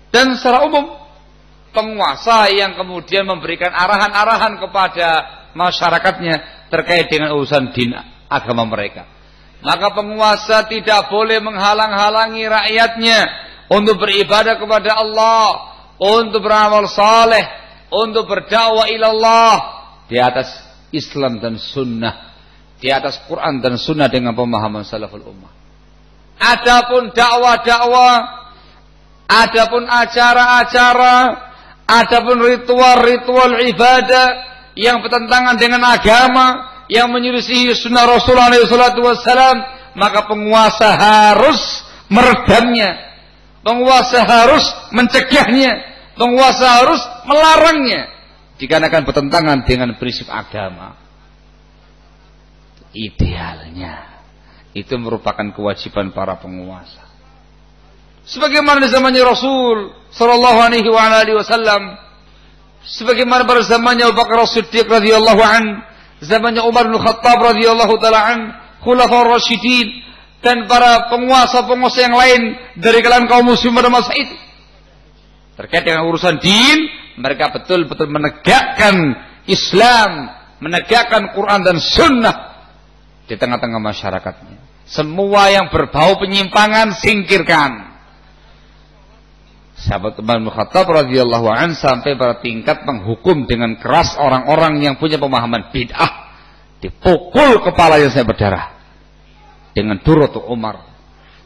Dan secara umum penguasa yang kemudian memberikan arahan-arahan kepada masyarakatnya terkait dengan urusan din agama mereka. Maka penguasa tidak boleh menghalang-halangi rakyatnya untuk beribadah kepada Allah, untuk beramal saleh, untuk berdakwah ilallah di atas Islam dan sunnah, di atas Quran dan sunnah dengan pemahaman salaful ummah. Adapun dakwah-dakwah, adapun acara-acara, adapun ritual-ritual ibadah yang bertentangan dengan agama, yang menyelisihi sunnah Rasulullah SAW, maka penguasa harus meredamnya, penguasa harus mencegahnya, penguasa harus melarangnya, dikarenakan bertentangan dengan prinsip agama. Idealnya itu merupakan kewajiban para penguasa. Sebagaimana di zamannya Rasul sallallahu alaihi wasallam, sebagaimana pada zamannya Abu Bakar As-Siddiq radhiyallahu an, zamannya Umar bin Khattab radhiyallahu taala an, khulafaur rasyidin, dan para penguasa-penguasa yang lain dari kalangan kaum muslimin pada masa itu. Terkait dengan urusan din, mereka betul-betul menegakkan Islam, menegakkan Quran dan sunnah di tengah-tengah masyarakatnya. Semua yang berbau penyimpangan singkirkan. Sahabat Umar bin Khattab radhiyallahu an sampai pada tingkat menghukum dengan keras orang-orang yang punya pemahaman bid'ah, dipukul kepalanya sampai berdarah dengan duratu Umar.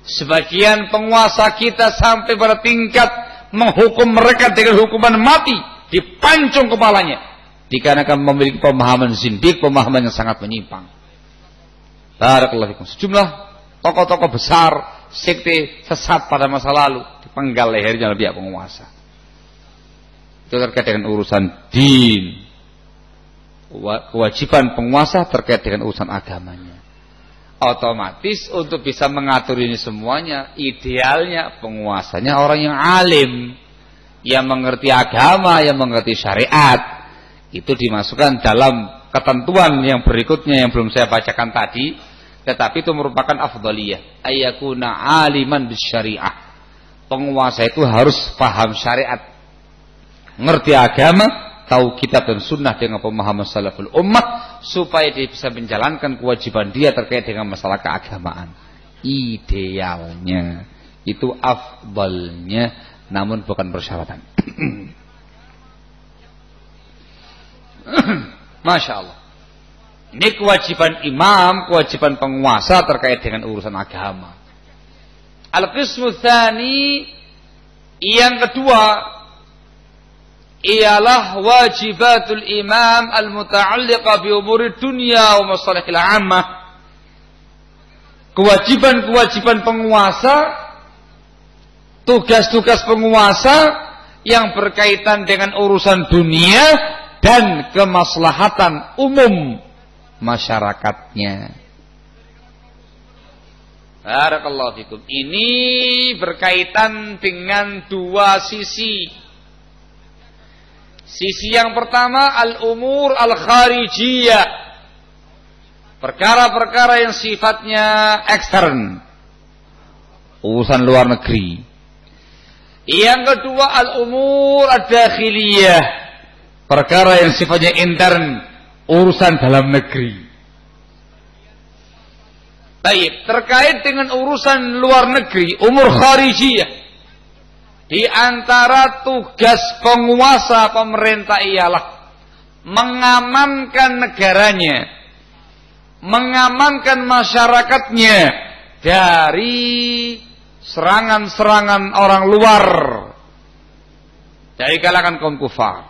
Sebagian penguasa kita sampai pada tingkat menghukum mereka dengan hukuman mati, dipancung kepalanya dikarenakan memiliki pemahaman zindik, pemahaman yang sangat menyimpang. Barakallahu fikum. Sejumlah tokoh-tokoh besar sekte sesat pada masa lalu dipenggal lehernya oleh pihak penguasa. Itu terkait dengan urusan din. Kewajiban penguasa terkait dengan urusan agamanya. Otomatis untuk bisa mengatur ini semuanya, idealnya penguasanya orang yang alim, yang mengerti agama, yang mengerti syariat. Itu dimasukkan dalam ketentuan yang berikutnya yang belum saya bacakan tadi. Tetapi itu merupakan afdaliyah, ayyakuna aliman bisyariah. Penguasa itu harus paham syariat, ngerti agama, tahu kitab dan sunnah dengan pemahaman salaful ummah, supaya dia bisa menjalankan kewajiban dia terkait dengan masalah keagamaan. Idealnya itu afdalnya, namun bukan persyaratan. Masya Allah. Ini kewajiban imam, kewajiban penguasa terkait dengan urusan agama. Al-qismu tsani, yang kedua ialah wajibatul imam al-muta'alliqah bi umuri dunya wa masalihil 'ammah. Kewajiban-kewajiban penguasa tugas-tugas penguasa yang berkaitan dengan urusan dunia dan kemaslahatan umum masyarakatnya. Barakallahu fikum. Ini berkaitan dengan dua sisi. Sisi yang pertama al-umur al-kharijiyah, perkara-perkara yang sifatnya ekstern, urusan luar negeri. Yang kedua al-umur ad-dakhiliyah, perkara yang sifatnya intern, urusan dalam negeri. Baik, terkait dengan urusan luar negeri, umur kharijiyah, di antara tugas penguasa pemerintah ialah mengamankan negaranya, mengamankan masyarakatnya dari serangan-serangan orang luar dari kalangan kaum kufar.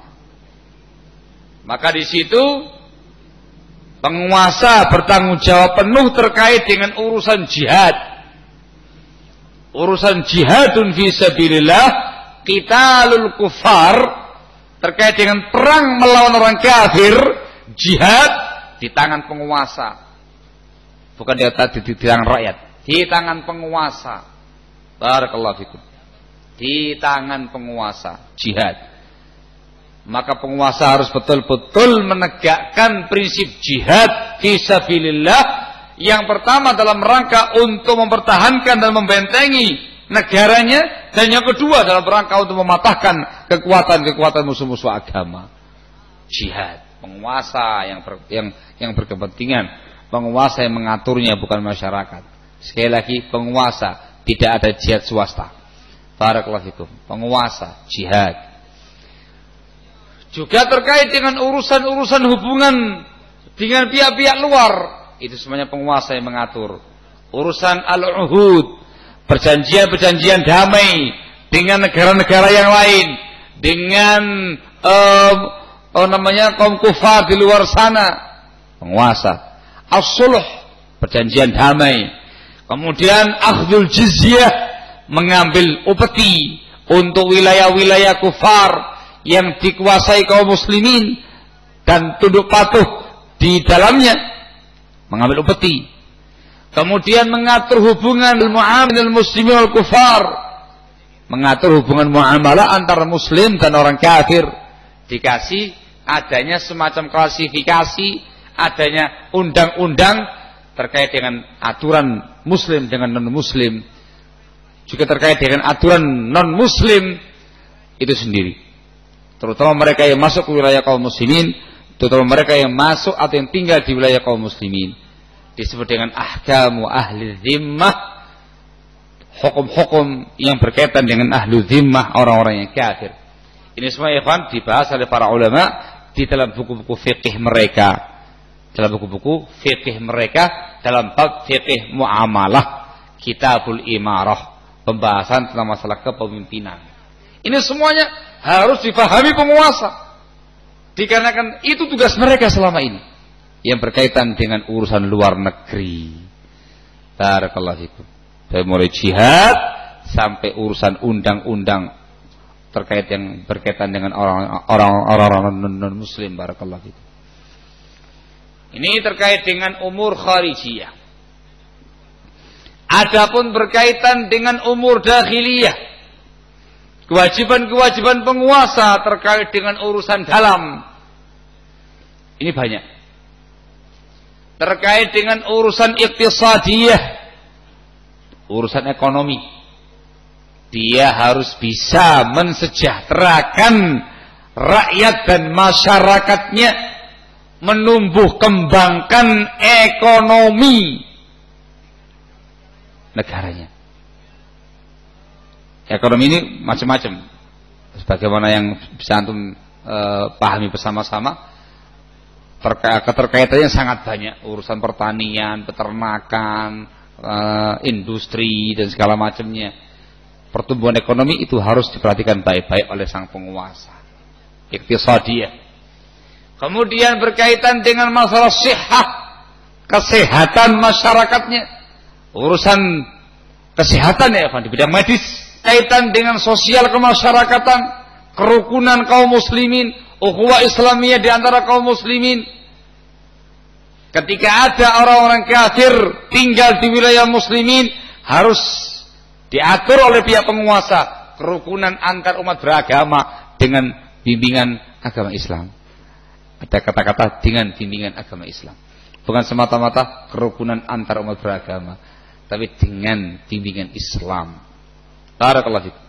Maka di situ penguasa bertanggung jawab penuh terkait dengan urusan jihad. Urusan jihadun fi sabilillah, qitalul kufar, terkait dengan perang melawan orang kafir, jihad di tangan penguasa. Bukan di tangan rakyat, di tangan penguasa. Barakallahu fikum. Di tangan penguasa, jihad. Maka penguasa harus betul-betul menegakkan prinsip jihad fisabilillah. Yang pertama dalam rangka untuk mempertahankan dan membentengi negaranya, dan yang kedua dalam rangka untuk mematahkan kekuatan-kekuatan musuh-musuh agama. Jihad, penguasa yang berkepentingan, penguasa yang mengaturnya bukan masyarakat. Sekali lagi, penguasa, tidak ada jihad swasta. Barakallahu fikum. Penguasa, jihad. Juga terkait dengan urusan-urusan hubungan dengan pihak-pihak luar, itu semuanya penguasa yang mengatur. Urusan al-uhud, perjanjian-perjanjian damai dengan negara-negara yang lain, dengan kaum kufar di luar sana, penguasa. As-sulh, perjanjian damai. Kemudian akhdul jizyah, mengambil upeti untuk wilayah-wilayah kufar yang dikuasai kaum muslimin dan tunduk patuh di dalamnya, mengambil upeti. Kemudian mengatur hubungan al-mu'amil muslimin wal kufar, mengatur hubungan muamalah antara muslim dan orang kafir. Dikasih adanya semacam klasifikasi, adanya undang-undang terkait dengan aturan muslim dengan non-muslim, juga terkait dengan aturan non-muslim itu sendiri. Terutama mereka yang masuk ke wilayah kaum muslimin, terutama mereka yang masuk atau yang tinggal di wilayah kaum muslimin, disebut dengan ahkamu ahli zimmah, hukum-hukum yang berkaitan dengan ahli zimmah, orang-orang yang kafir. Ini semua ikhwan dibahas oleh para ulama di dalam buku-buku fikih mereka, dalam buku-buku fikih mereka, dalam bab fikih muamalah, kitabul imarah, pembahasan tentang masalah kepemimpinan. Ini semuanya harus difahami penguasa, dikarenakan itu tugas mereka selama ini yang berkaitan dengan urusan luar negeri. Barakallahu fikum. Dari mulai jihad sampai urusan undang-undang terkait yang berkaitan dengan orang-orang non-muslim. Barakallahu fikum. Ini terkait dengan umur kharijiyah. Adapun berkaitan dengan umur dakhiliyah, kewajiban-kewajiban penguasa terkait dengan urusan dalam, ini banyak. Terkait dengan urusan iktisadiyah, urusan ekonomi, dia harus bisa mensejahterakan rakyat dan masyarakatnya, menumbuh kembangkan ekonomi negaranya. Ekonomi ini macam-macam, sebagaimana yang bisa antum pahami bersama-sama. Keterkaitannya sangat banyak, urusan pertanian, peternakan, industri dan segala macamnya. Pertumbuhan ekonomi itu harus diperhatikan baik-baik oleh sang penguasa. Iktisadiyah. Kemudian berkaitan dengan masalah sihah, kesehatan masyarakatnya, urusan kesehatan ya, di bidang medis. kaitan dengan sosial kemasyarakatan, kerukunan kaum muslimin, ukhuwah Islamiyah di antara kaum muslimin. Ketika ada orang-orang kafir tinggal di wilayah muslimin, harus diatur oleh pihak penguasa kerukunan antar umat beragama dengan bimbingan agama Islam. Ada kata-kata dengan bimbingan agama Islam. Bukan semata-mata kerukunan antar umat beragama, tapi dengan bimbingan Islam. Barakallahu fikum.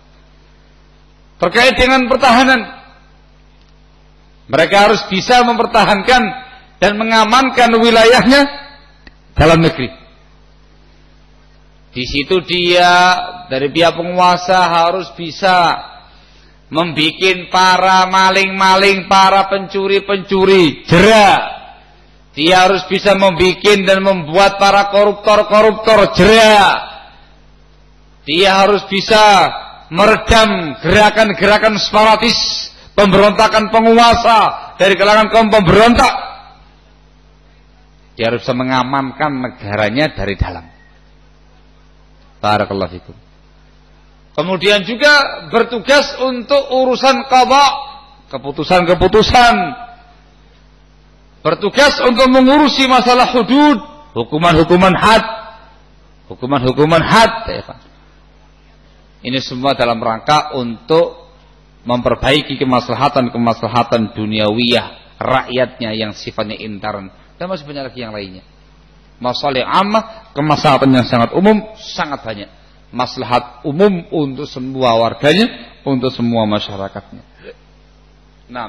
Terkait dengan pertahanan, mereka harus bisa mempertahankan dan mengamankan wilayahnya dalam negeri. Di situ dia dari pihak penguasa harus bisa membikin para maling-maling, para pencuri-pencuri jera. Dia harus bisa membikin dan membuat para koruptor-koruptor jera. Dia harus bisa meredam gerakan-gerakan separatis, pemberontakan penguasa dari kalangan kaum pemberontak. Dia harus bisa mengamankan negaranya dari dalam. Barakallahu fikum. Kemudian juga bertugas untuk urusan qadha, keputusan-keputusan. Bertugas untuk mengurusi masalah hudud, hukuman-hukuman had. Hukuman-hukuman had. Ini semua dalam rangka untuk memperbaiki kemaslahatan-kemaslahatan duniawiyah rakyatnya yang sifatnya intern. Dan masih banyak lagi yang lainnya. Masalah ammah, kemaslahatan yang sangat umum, sangat banyak. Maslahat umum untuk semua warganya, untuk semua masyarakatnya. Nah,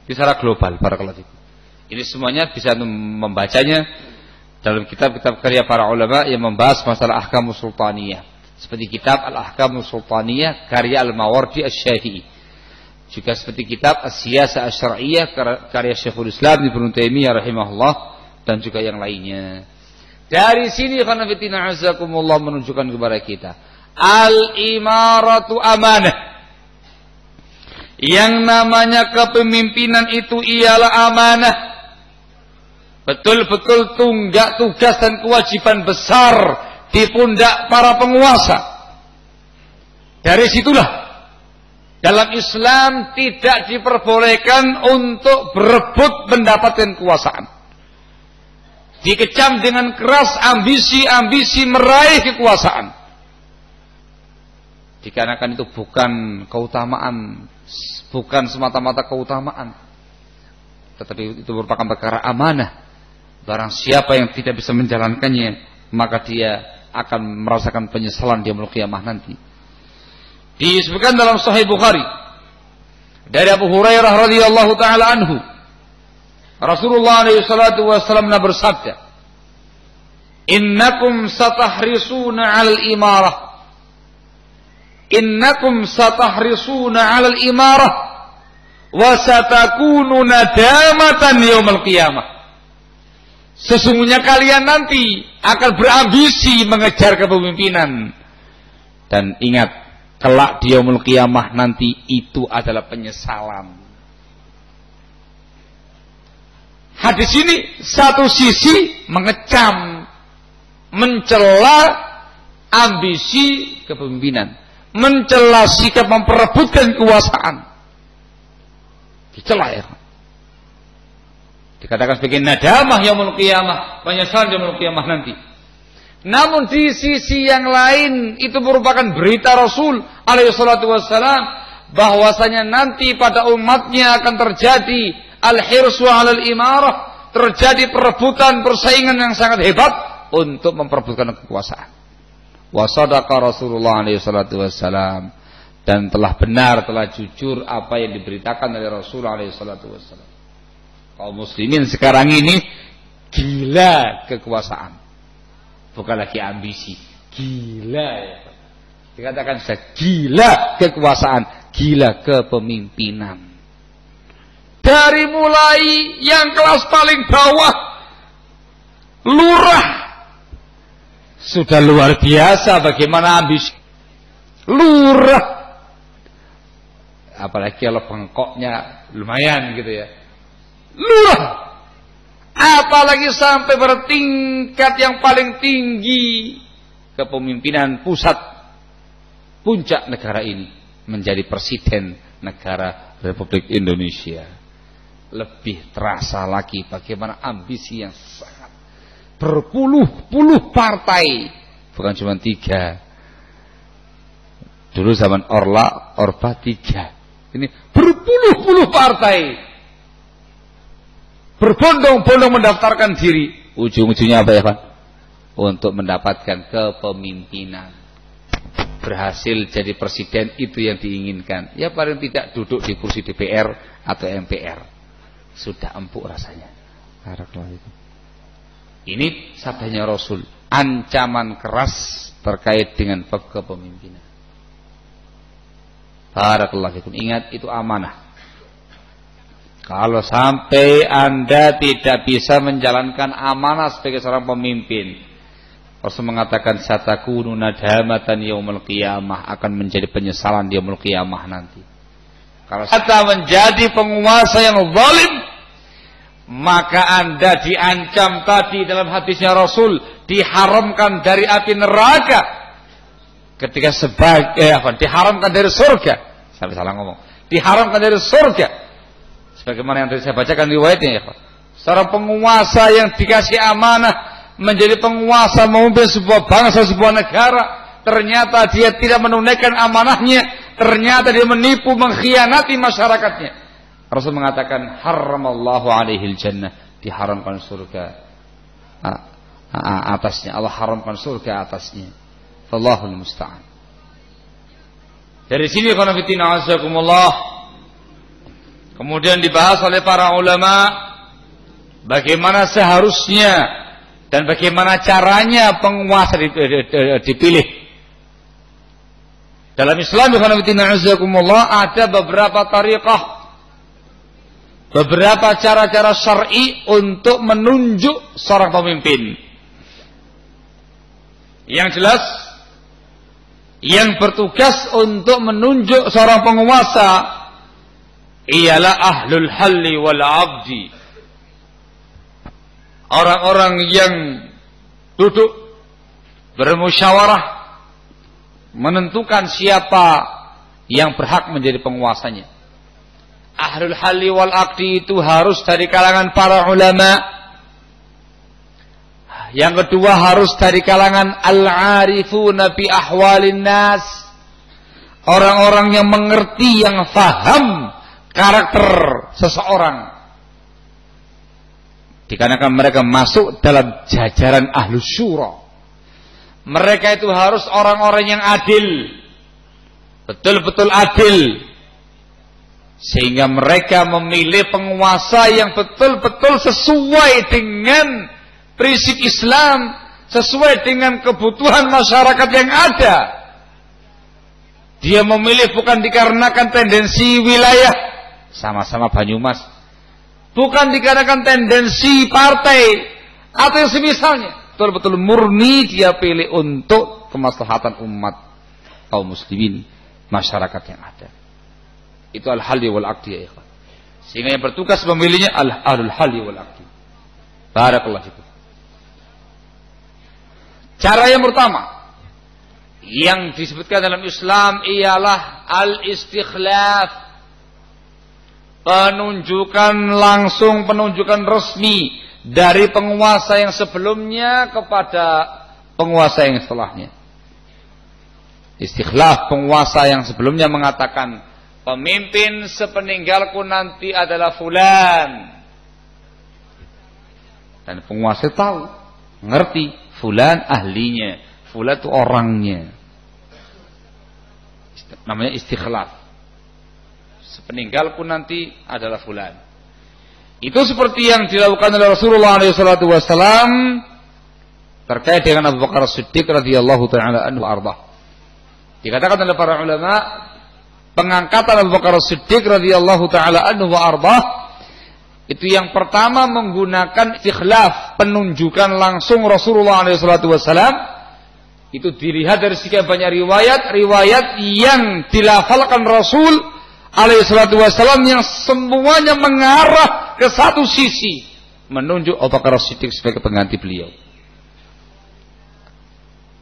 secara global, barakallahu fikum. Ini semuanya bisa membacanya dalam kitab-kitab karya para ulama yang membahas masalah ahkamus sultaniyah. Seperti kitab Al-Ahkamus Sultaniyah karya Al-Mawardi Asy-Syafi'i. Juga seperti kitab As-Siyasah Asy-Syar'iyyah karya Syekhul Islam Ibnu Taimiyah rahimahullah dan juga yang lainnya. Dari sini khanafitina azakumullah menunjukkan kepada kita al-imaratu amanah. Yang namanya kepemimpinan itu ialah amanah. Betul-betul tunggak tugas dan kewajiban besar di pundak para penguasa. Dari situlah dalam Islam tidak diperbolehkan untuk berebut mendapatkan kekuasaan. Dikecam dengan keras ambisi-ambisi meraih kekuasaan. Dikarenakan itu bukan keutamaan, bukan semata-mata keutamaan, tetapi itu merupakan perkara amanah. Barang siapa yang tidak bisa menjalankannya, maka dia akan merasakan penyesalan di yaumul qiyamah nanti. Disebutkan dalam Sahih Bukhari dari Abu Hurairah radhiyallahu taala anhu, Rasulullah alaihi salatu wasallam bersabda, "Innakum satahrisuna 'alal imarah. Innakum satahrisuna 'alal imarah wa satakunu nadamatan yaumil qiyamah." Sesungguhnya kalian nanti akan berambisi mengejar kepemimpinan. Dan ingat, kelak di yaumul qiyamah nanti itu adalah penyesalan. Hadis ini satu sisi mengecam, mencela ambisi kepemimpinan, mencela sikap memperebutkan kekuasaan. Dicela ya. Dikatakan sebagai nadamah yaumul qiyamah, penyesalan yaumul qiyamah nanti. Namun di sisi yang lain itu merupakan berita Rasul alaihi salatu wassalam bahwasanya nanti pada umatnya akan terjadi al-hirsu 'alal imarah, terjadi perebutan, persaingan yang sangat hebat untuk memperebutkan kekuasaan. Wa sadaqa Rasulullah alaihi salatu wassalam, dan telah benar, telah jujur apa yang diberitakan oleh Rasul alaihi salatu wassalam. Kaum muslimin sekarang ini gila kekuasaan, bukan lagi ambisi, gila ya. Dikatakan sudah gila kekuasaan, gila kepemimpinan. Dari mulai yang kelas paling bawah, lurah, sudah luar biasa bagaimana ambisi. Lurah, apalagi kalau bengkoknya lumayan gitu ya. Lurah, apalagi sampai bertingkat yang paling tinggi, kepemimpinan pusat. puncak negara ini menjadi presiden negara Republik Indonesia. Lebih terasa lagi bagaimana ambisi yang sangat berpuluh-puluh partai, bukan cuma 3. Dulu zaman Orba 3. Ini berpuluh-puluh partai berbondong-bondong mendaftarkan diri. Ujung-ujungnya apa ya Pak? Untuk mendapatkan kepemimpinan. Berhasil jadi presiden, itu yang diinginkan. Ya paling tidak duduk di kursi DPR atau MPR. Sudah empuk rasanya. Ini sabdanya Rasul, ancaman keras terkait dengan bab kepemimpinan. Barakallahu fikum. Ingat, itu amanah. Kalau sampai Anda tidak bisa menjalankan amanah sebagai seorang pemimpin, Rasul mengatakan satakunu nadamatan yaumul qiyamah, akan menjadi penyesalan di yaumul qiyamah nanti. Kalau Anda menjadi penguasa yang zalim, maka Anda diancam tadi dalam hadisnya Rasul, diharamkan dari api neraka. Ketika diharamkan dari surga. Saya salah ngomong. Diharamkan dari surga. Sebagaimana yang tadi saya bacakan riwayatnya ya Pak. Seorang penguasa yang dikasih amanah menjadi penguasa memimpin sebuah bangsa, sebuah negara, ternyata dia tidak menunaikan amanahnya, ternyata dia menipu, mengkhianati masyarakatnya. Rasul mengatakan haramallahu alaihil jannah, diharamkan surga atasnya. Allah haramkan surga atasnya. Wallahul musta'an. Dari sini qanafitina azakumullah, kemudian dibahas oleh para ulama bagaimana seharusnya dan bagaimana caranya penguasa dipilih. Dalam Islam ada beberapa tariqah, beberapa cara-cara syar'i untuk menunjuk seorang pemimpin. Yang jelas, yang bertugas untuk menunjuk seorang penguasa ialah ahlul halli wal aqdi. Orang-orang yang duduk bermusyawarah menentukan siapa yang berhak menjadi penguasanya. Ahlul halli wal aqdi itu harus dari kalangan para ulama. Yang kedua harus dari kalangan al-arifuna bi ahwalin nas. Orang-orang yang mengerti, yang faham karakter seseorang, dikarenakan mereka masuk dalam jajaran ahlus syura. Mereka itu harus orang-orang yang adil, betul-betul adil, sehingga mereka memilih penguasa yang betul-betul sesuai dengan prinsip Islam, sesuai dengan kebutuhan masyarakat yang ada. Dia memilih bukan dikarenakan tendensi wilayah, sama-sama Banyumas, bukan dikarenakan tendensi partai atau yang semisalnya. Betul-betul murni dia pilih untuk kemaslahatan umat kaum muslimin, masyarakat yang ada. Itu al-halli wal aqdi ya ikhwan. Sehingga yang bertugas memilihnya ahlul halli wal aqdi. Barakallahu fikum. Cara yang pertama yang disebutkan dalam Islam ialah al-istikhlaf, penunjukan langsung, penunjukan resmi dari penguasa yang sebelumnya kepada penguasa yang setelahnya. Istikhlaf, penguasa yang sebelumnya mengatakan pemimpin sepeninggalku nanti adalah fulan, dan penguasa tahu, ngerti fulan ahlinya, fulan itu orangnya. Namanya istikhlaf. Sepeninggalku nanti adalah fulan. Itu seperti yang dilakukan oleh Rasulullah SAW terkait dengan Abu Bakar As-Siddiq radhiyallahu taala anhu arda. Dikatakan oleh para ulama, pengangkatan Abu Bakar As-Siddiq radhiyallahu taala anhu arda itu yang pertama menggunakan istikhlaf, penunjukan langsung Rasulullah SAW. Itu dilihat dari sekian banyak riwayat yang dilafalkan Rasul SAW yang semuanya mengarah ke satu sisi, menunjuk Abu Bakar As-Siddiq sebagai pengganti beliau.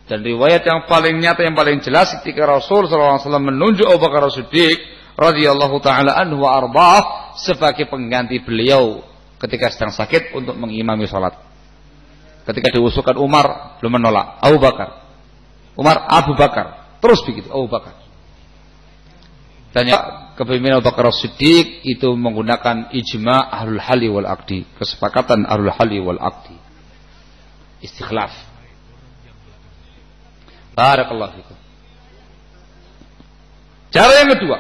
Dan riwayat yang paling nyata, yang paling jelas ketika Rasul SAW menunjuk Abu Bakar As-Siddiq radhiyallahu taala anhu wa ardhah sebagai pengganti beliau ketika sedang sakit untuk mengimami salat. Ketika diusulkan Umar, belum menolak. Abu Bakar. Umar, Abu Bakar. Terus begitu, Abu Bakar. Dan kepemimpinan Abu Bakar As-Siddiq itu menggunakan ijma' ahlul hali wal aqdi, kesepakatan ahlul hali wal aqdi. Istikhlaf. Barakallahu fikum. Cara yang kedua,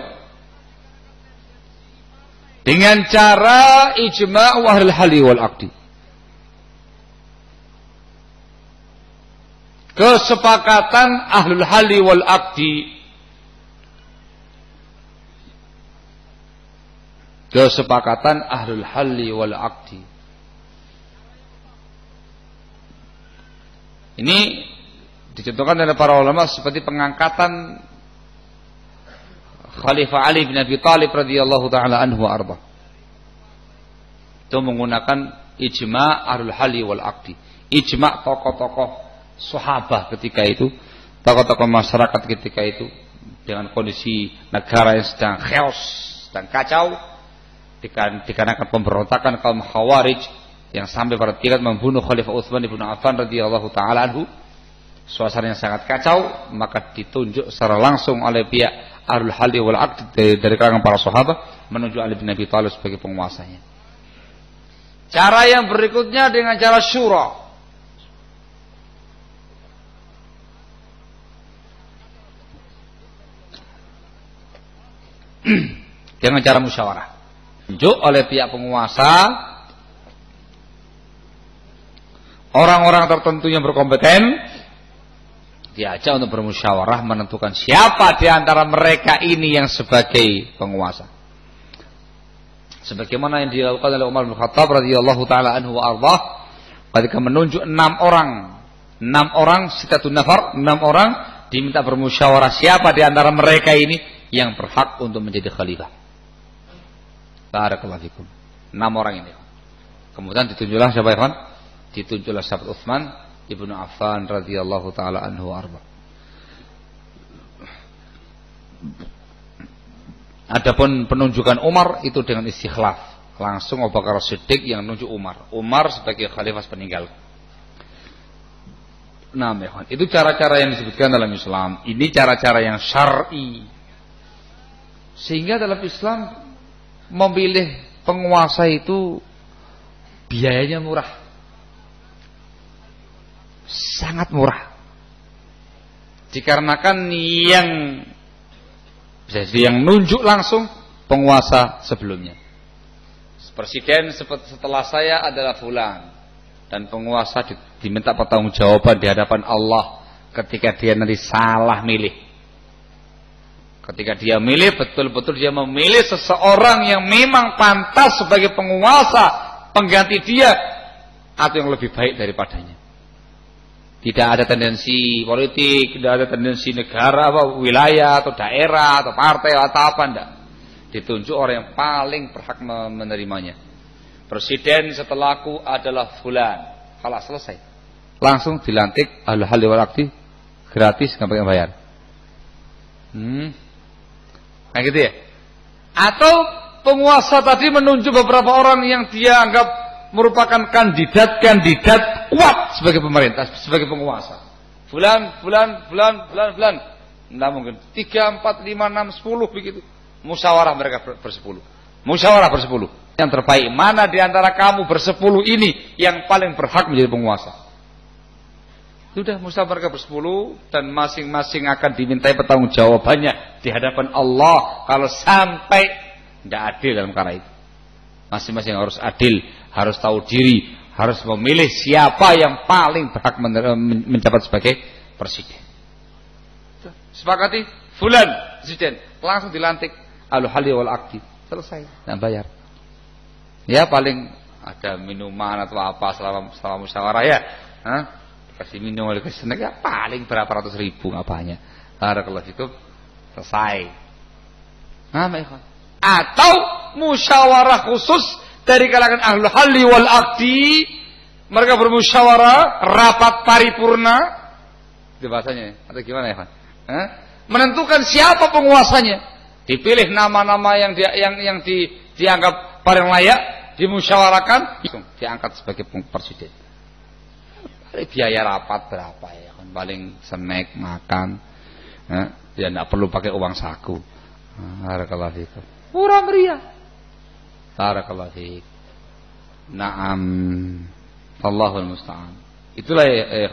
dengan cara ijma' ahlul hali wal aqdi. Kesepakatan ahlul hali wal aqdi. Kesepakatan ahlul hali wal aqdi. Ini dicontohkan oleh para ulama seperti pengangkatan Khalifah Ali bin Abi Thalib radhiyallahu taala anhu wa arba. Itu menggunakan ijma' ahlul hali wal aqdi. Ijma' tokoh-tokoh sahabat ketika itu, tokoh-tokoh masyarakat ketika itu, dengan kondisi negara yang sedang chaos, sedang kacau, dikarenakan pemberontakan kaum Khawarij yang sampai pada tingkat membunuh Khalifah Utsman bin Affan radhiyallahu taala anhu. Suasana yang sangat kacau, maka ditunjuk secara langsung oleh pihak ahlul hali wal aqd dari kalangan para sahabat menunjuk Ali bin Abi Thalib sebagai penguasanya. Cara yang berikutnya dengan cara syura. Dengan cara musyawarah. Tunjuk oleh pihak penguasa orang-orang tertentu yang berkompeten, diajak untuk bermusyawarah menentukan siapa di antara mereka ini yang sebagai penguasa. Sebagaimana yang dilakukan oleh Umar bin Khattab radhiyallahu taala anhu wa ardhah ketika menunjuk 6 orang sitatun nafar, 6 orang diminta bermusyawarah siapa di antara mereka ini yang berhak untuk menjadi khalifah. Barakallahu fikum. 6 orang ini. Kemudian ditunjuklah siapa ya, ditunjuklah sahabat Utsman Ibnu Affan radhiyallahu taala anhu arba. Adapun penunjukan Umar itu dengan istikhlaf. Langsung Abu Bakar As-Siddiq yang nunjuk Umar. Umar sebagai khalifah peninggal. Nah, itu cara-cara yang disebutkan dalam Islam. Ini cara-cara yang syar'i. Sehingga dalam Islam memilih penguasa itu biayanya murah. Sangat murah. Dikarenakan yang nunjuk langsung penguasa sebelumnya. Presiden setelah saya adalah fulan, dan penguasa diminta pertanggungjawaban di hadapan Allah ketika dia nanti salah milih. Ketika dia milih, betul-betul dia memilih seseorang yang memang pantas sebagai penguasa pengganti dia atau yang lebih baik daripadanya. Tidak ada tendensi politik, tidak ada tendensi negara, wilayah atau daerah atau partai atau apa, enggak. Ditunjuk orang yang paling berhak menerimanya. Presiden setelahku adalah fulan. Kalau selesai, langsung dilantik ahlul hal wal aqdi gratis, nggak pakai bayar. Kayak gitu ya. Atau penguasa tadi menunjuk beberapa orang yang dia anggap merupakan kandidat kuat sebagai pemerintah, sebagai penguasa. Fulan. Nah, mungkin 3, 4, 5, 6, 10 begitu. Musyawarah mereka bersepuluh. Musyawarah bersepuluh. Yang terbaik mana di antara kamu bersepuluh ini yang paling berhak menjadi penguasa? Sudah, musyawarah mereka bersepuluh dan masing-masing akan dimintai pertanggungjawabannya di hadapan Allah kalau sampai tidak adil dalam perkara itu. Masing-masing harus adil, harus tahu diri, harus memilih siapa yang paling berhak menjabat sebagai presiden. Sepakati, fulan presiden, langsung dilantik ahlul hal wal aqdi, selesai, dan bayar. Ya paling ada minuman atau apa selama musyawarah ya, kasih minum oleh kesana ya paling berapa ratus ribu apanya. Barakallahu fikum, selesai. Atau musyawarah khusus dari kalangan ahlul halli wal aqdi, mereka bermusyawarah rapat paripurna Itu bahasanya atau gimana ya, Pak? Menentukan siapa penguasanya. Dipilih nama-nama yang dianggap paling layak, dimusyawarakan, diangkat sebagai presiden. Biaya rapat berapa ya? Kan paling snack makan. Dia tidak perlu pakai uang saku. Barakallahu fikum. Murah meriah. Barakallahu fikum. Naam. Allahul musta'an. Itulah ya,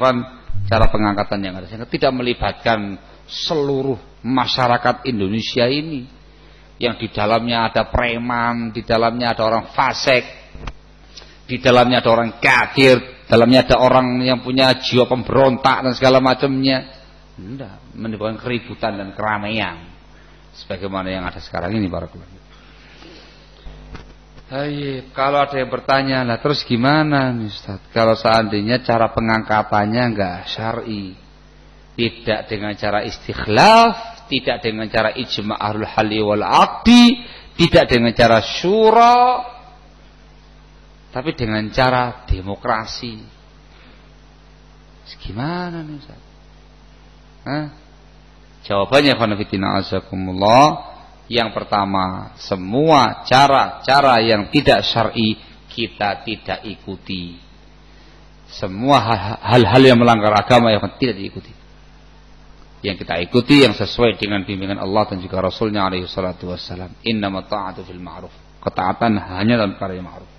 cara pengangkatan yang ada. Sehingga tidak melibatkan seluruh masyarakat Indonesia ini. Yang di dalamnya ada preman, di dalamnya ada orang fasik, di dalamnya ada orang kafir, dalamnya ada orang yang punya jiwa pemberontak dan segala macamnya. Tidak, menimbulkan keributan dan keramaian sebagaimana yang ada sekarang ini. Barakallahu. Kalau ada yang bertanya, lah terus gimana nih Ustaz? Kalau seandainya cara pengangkatannya enggak syar'i, tidak dengan cara istikhlaf, tidak dengan cara ijma' ahlul halli wal 'aqdi, tidak dengan cara syura, tapi dengan cara demokrasi. Gimana nih Ustaz? Jawabannya khanafitina azakumullah. Yang pertama, semua cara-cara yang tidak syar'i kita tidak ikuti. Semua hal-hal yang melanggar agama yang tidak diikuti. Yang kita ikuti yang sesuai dengan bimbingan Allah dan juga Rasulnya alaihi salatu wassalam. Innamat ta'atu fil ma'ruf. Ketaatan hanya dalam perkara yang ma'ruf.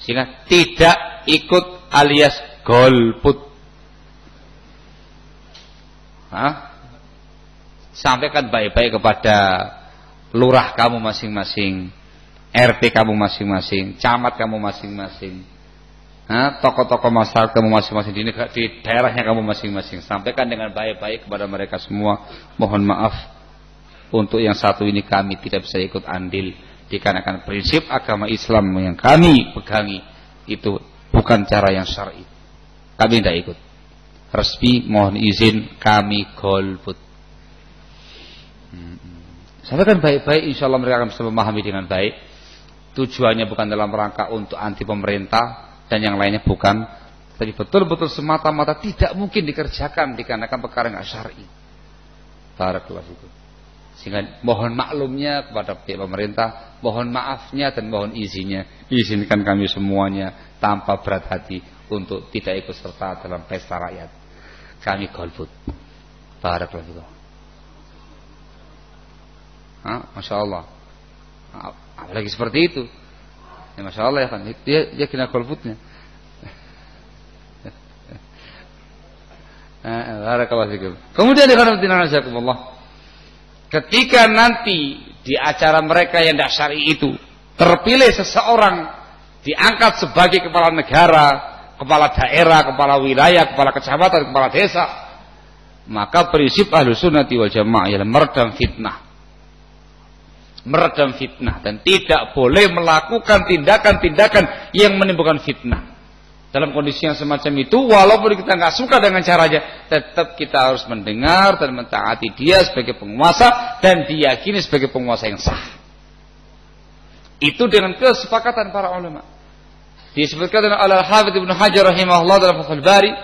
Sehingga tidak ikut alias golput. Sampaikan baik-baik kepada lurah kamu masing-masing, RT kamu masing-masing, camat kamu masing-masing, tokoh-tokoh masyarakat kamu masing-masing, di daerahnya kamu masing-masing. Sampaikan dengan baik-baik kepada mereka semua. Mohon maaf untuk yang satu ini kami tidak bisa ikut andil, dikarenakan prinsip agama Islam yang kami pegangi itu bukan cara yang syar'i. Kami tidak ikut. Resmi mohon izin kami golput. Sampaikan baik-baik, insya Allah mereka akan bisa memahami dengan baik. Tujuannya bukan dalam rangka untuk anti pemerintah dan yang lainnya bukan, tapi betul-betul semata-mata tidak mungkin dikerjakan dikarenakan perkara yang syar'i. Barakallahu fikum. Sehingga mohon maklumnya kepada pihak pemerintah, mohon maafnya dan mohon izinnya. Izinkan kami semuanya tanpa berat hati untuk tidak ikut serta dalam pesta rakyat. Kami golput. Barakallahu fikum. Masya Allah. Apalagi seperti itu ya, Masya Allah ya kan. Dia kena golputnya. Kemudian ketika nanti di acara mereka yang tidak syar'i itu terpilih seseorang diangkat sebagai kepala negara, kepala daerah, kepala wilayah, kepala kecamatan, kepala desa, maka prinsip Ahlussunnati wal Jamaah ialah meredam fitnah dan tidak boleh melakukan tindakan-tindakan yang menimbulkan fitnah. Dalam kondisi yang semacam itu, walaupun kita nggak suka dengan caranya, tetap kita harus mendengar dan mentaati dia sebagai penguasa dan diyakini sebagai penguasa yang sah. Itu dengan kesepakatan para ulama. Disebutkan oleh Al-Hafidz Ibnu Hajar rahimahullah dalam Fathul Bari,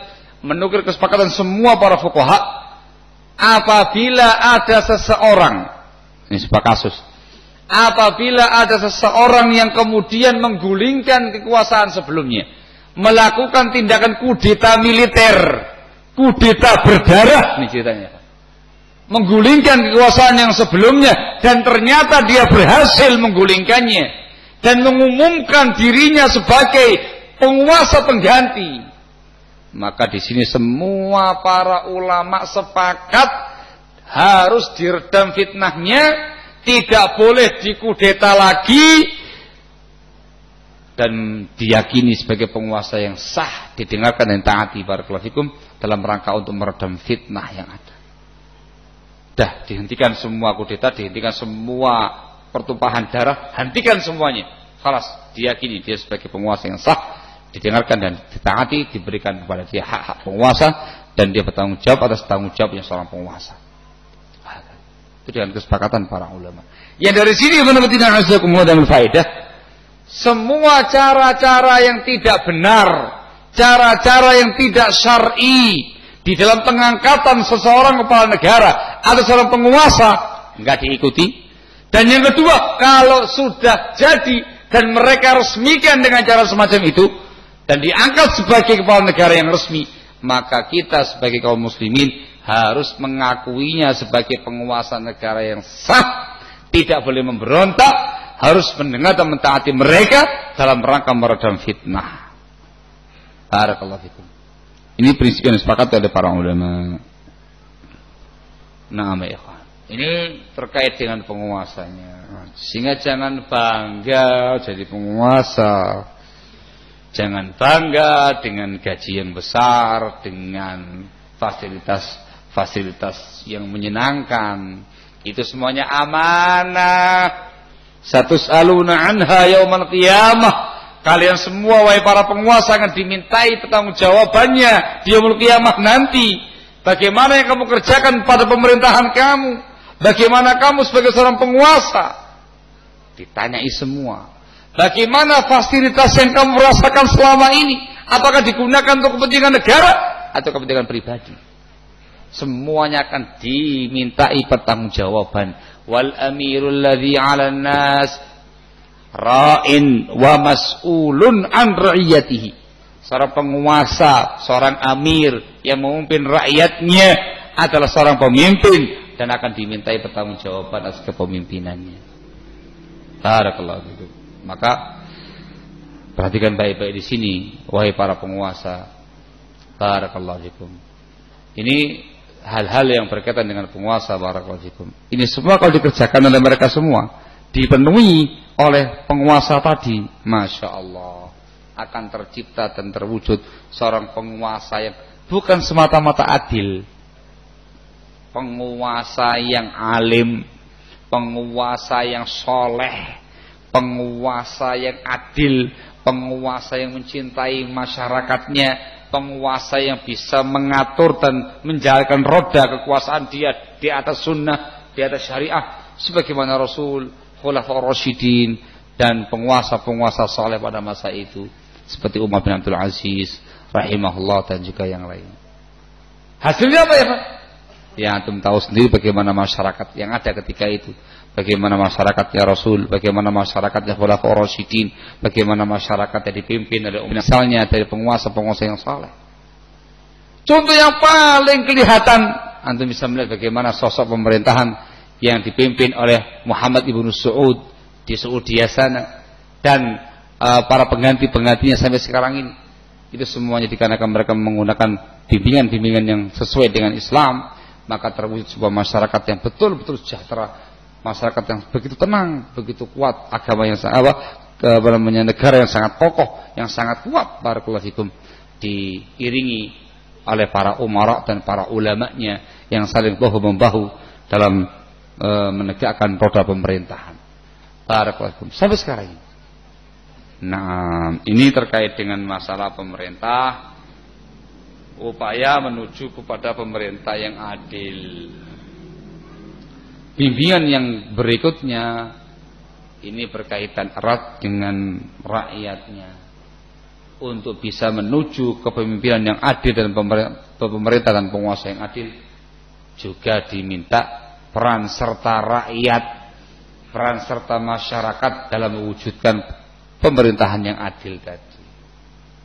menukil kesepakatan semua para fuqaha, apabila ada seseorang, ini sebuah kasus, apabila ada seseorang yang kemudian menggulingkan kekuasaan sebelumnya, melakukan tindakan kudeta militer, kudeta berdarah, ini ceritanya, menggulingkan kekuasaan yang sebelumnya dan ternyata dia berhasil menggulingkannya dan mengumumkan dirinya sebagai penguasa pengganti, maka di sini semua para ulama sepakat harus diredam fitnahnya. Tidak boleh dikudeta lagi dan diyakini sebagai penguasa yang sah, didengarkan dan taati barakallahu fikum dalam rangka untuk meredam fitnah yang ada. Dihentikan semua kudeta, dihentikan semua pertumpahan darah, hentikan semuanya. Khalas, diyakini dia sebagai penguasa yang sah, didengarkan dan ditaati, diberikan kepada dia hak-hak penguasa dan dia bertanggung jawab atas tanggung jawabnya seorang penguasa. Itu dengan kesepakatan para ulama. Yang dari sini benar-benar dan faedah. Semua cara-cara yang tidak benar, cara-cara yang tidak syar'i di dalam pengangkatan seseorang kepala negara atau seorang penguasa, enggak diikuti. Dan yang kedua, kalau sudah jadi dan mereka resmikan dengan cara semacam itu dan diangkat sebagai kepala negara yang resmi, maka kita sebagai kaum muslimin harus mengakuinya sebagai penguasa negara yang sah, tidak boleh memberontak, harus mendengar dan mentaati mereka dalam rangka meredam fitnah. Barakallahu fikum. Ini prinsip yang disepakati oleh para ulama. Nah, ya ikhwan. Ini terkait dengan penguasanya. Sehingga jangan bangga jadi penguasa. Jangan bangga dengan gaji yang besar, dengan fasilitas yang menyenangkan. Itu semuanya amanah. Satus'aluna anha yaumal qiyamah. Kalian semua wahai para penguasa akan dimintai pertanggungjawabannya di yaumul qiyamah nanti. Bagaimana yang kamu kerjakan pada pemerintahan kamu? Bagaimana kamu sebagai seorang penguasa? Ditanyai semua. Bagaimana fasilitas yang kamu rasakan selama ini? Apakah digunakan untuk kepentingan negara atau kepentingan pribadi? Semuanya akan dimintai pertanggungjawaban. Wal amirul ladzi 'alan nas ra'in wa mas'ulun an ra'iyatihi. Seorang penguasa, seorang amir yang memimpin rakyatnya adalah seorang pemimpin dan akan dimintai pertanggungjawaban atas kepemimpinannya. Barakallahu fikum. Maka perhatikan baik-baik di sini wahai para penguasa. Barakallahu fikum. Ini hal-hal yang berkaitan dengan penguasa. Barakallahu fikum. Ini semua kalau dikerjakan oleh mereka semua, dipenuhi oleh penguasa tadi, Masya Allah, akan tercipta dan terwujud seorang penguasa yang bukan semata-mata adil, penguasa yang alim, penguasa yang soleh, penguasa yang adil, penguasa yang mencintai masyarakatnya, penguasa yang bisa mengatur dan menjalankan roda kekuasaan dia di atas sunnah, di atas syariah, sebagaimana Rasul, Khulafaur Rasyidin dan penguasa-penguasa saleh pada masa itu seperti Umar bin Abdul Aziz rahimahullah dan juga yang lain. Hasilnya apa ya Pak? Ya antum tahu sendiri bagaimana masyarakat yang ada ketika itu, bagaimana masyarakatnya Rasul, bagaimana masyarakatnya Khulafaur Rasyidin, bagaimana masyarakat yang dipimpin oleh misalnya dari penguasa-penguasa yang saleh. Contoh yang paling kelihatan, antum bisa melihat bagaimana sosok pemerintahan yang dipimpin oleh Muhammad ibnu Saud di Saudi sana dan para pengganti-penggantinya sampai sekarang ini. Itu semuanya dikarenakan mereka menggunakan bimbingan-bimbingan yang sesuai dengan Islam, maka terwujud sebuah masyarakat yang betul-betul sejahtera, masyarakat yang begitu tenang, begitu kuat, agama yang sangat negara yang sangat kokoh, yang sangat kuat. Barakallahu fikum, diiringi oleh para umara dan para ulamanya yang saling bahu-membahu dalam menegakkan roda pemerintahan. Barakallahu sampai sekarang ini. Nah, ini terkait dengan masalah pemerintah, upaya menuju kepada pemerintah yang adil. Bimbingan yang berikutnya ini berkaitan erat dengan rakyatnya untuk bisa menuju kepemimpinan yang adil dan pemerintah dan penguasa yang adil, juga diminta peran serta rakyat, peran serta masyarakat dalam mewujudkan pemerintahan yang adil tadi.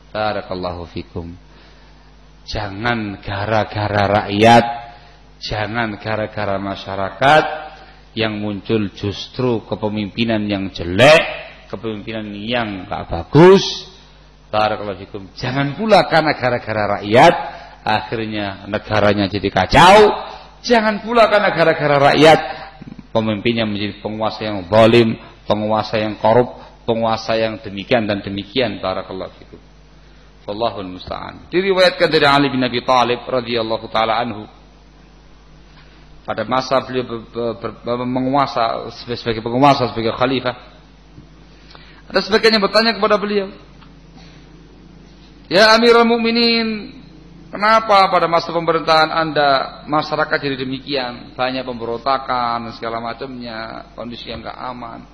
Barakallahu fikum. Jangan gara-gara rakyat, jangan gara-gara masyarakat yang muncul justru kepemimpinan yang jelek, kepemimpinan yang gak bagus. Barakallahu fikum. Jangan pula karena gara-gara rakyat akhirnya negaranya jadi kacau. Jangan pula karena gara-gara rakyat pemimpinnya menjadi penguasa yang zalim, penguasa yang korup, penguasa yang demikian dan demikian. Barakallahu fikum. Wallahul musta'an. Diriwayatkan dari Ali bin Abi Thalib radhiyallahu taala anhu, pada masa beliau menguasa sebagai penguasa, sebagai khalifah, ada sebagian yang bertanya kepada beliau, "Ya Amirul Mukminin, kenapa pada masa pemerintahan Anda masyarakat jadi demikian, banyak pemberontakan segala macamnya, kondisi yang enggak aman?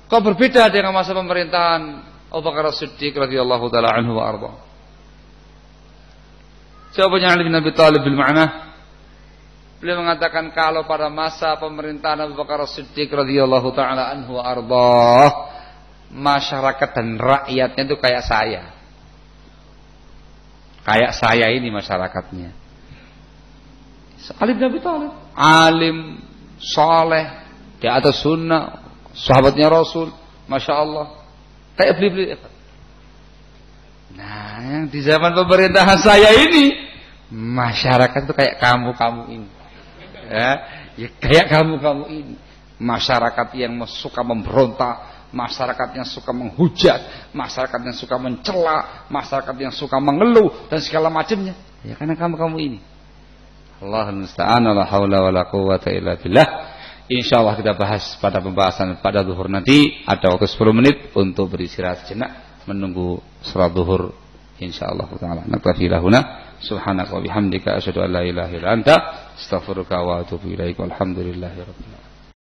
Kok berbeda dengan masa pemerintahan Abu Bakar As-Siddiq radhiyallahu taala anhu wa arda?" Jawabannya Ali bin Abi Thalib bil ma'na. Beliau mengatakan kalau pada masa pemerintahan Abu Bakar As-Siddiq radhiyallahu taala anhu ardhah, masyarakat dan rakyatnya itu kayak saya. Kayak saya ini masyarakatnya. Ali bin Abi Thalib, alim, saleh, di atas sunnah, sahabatnya Rasul, masya Allah. Kayak beli-beli. Nah, yang di zaman pemerintahan saya ini, masyarakat itu kayak kamu ini. Ya kayak kamu ini. Masyarakat yang suka memberontak, masyarakat yang suka menghujat, masyarakat yang suka mencela, masyarakat yang suka mengeluh dan segala macamnya. Ya karena kamu ini. Allahul musta'an, la haula wala quwwata illa billah. Insyaallah kita bahas pada pembahasan pada zuhur nanti. Ada waktu 10 menit untuk beristirahat sejenak menunggu salat zuhur insyaallah taala. Naktafi lahuna subhanaka wa bihamdika asyhadu an la ilaha illa anta astaghfiruka wa atubu ilaik. Walhamdulillahirabbil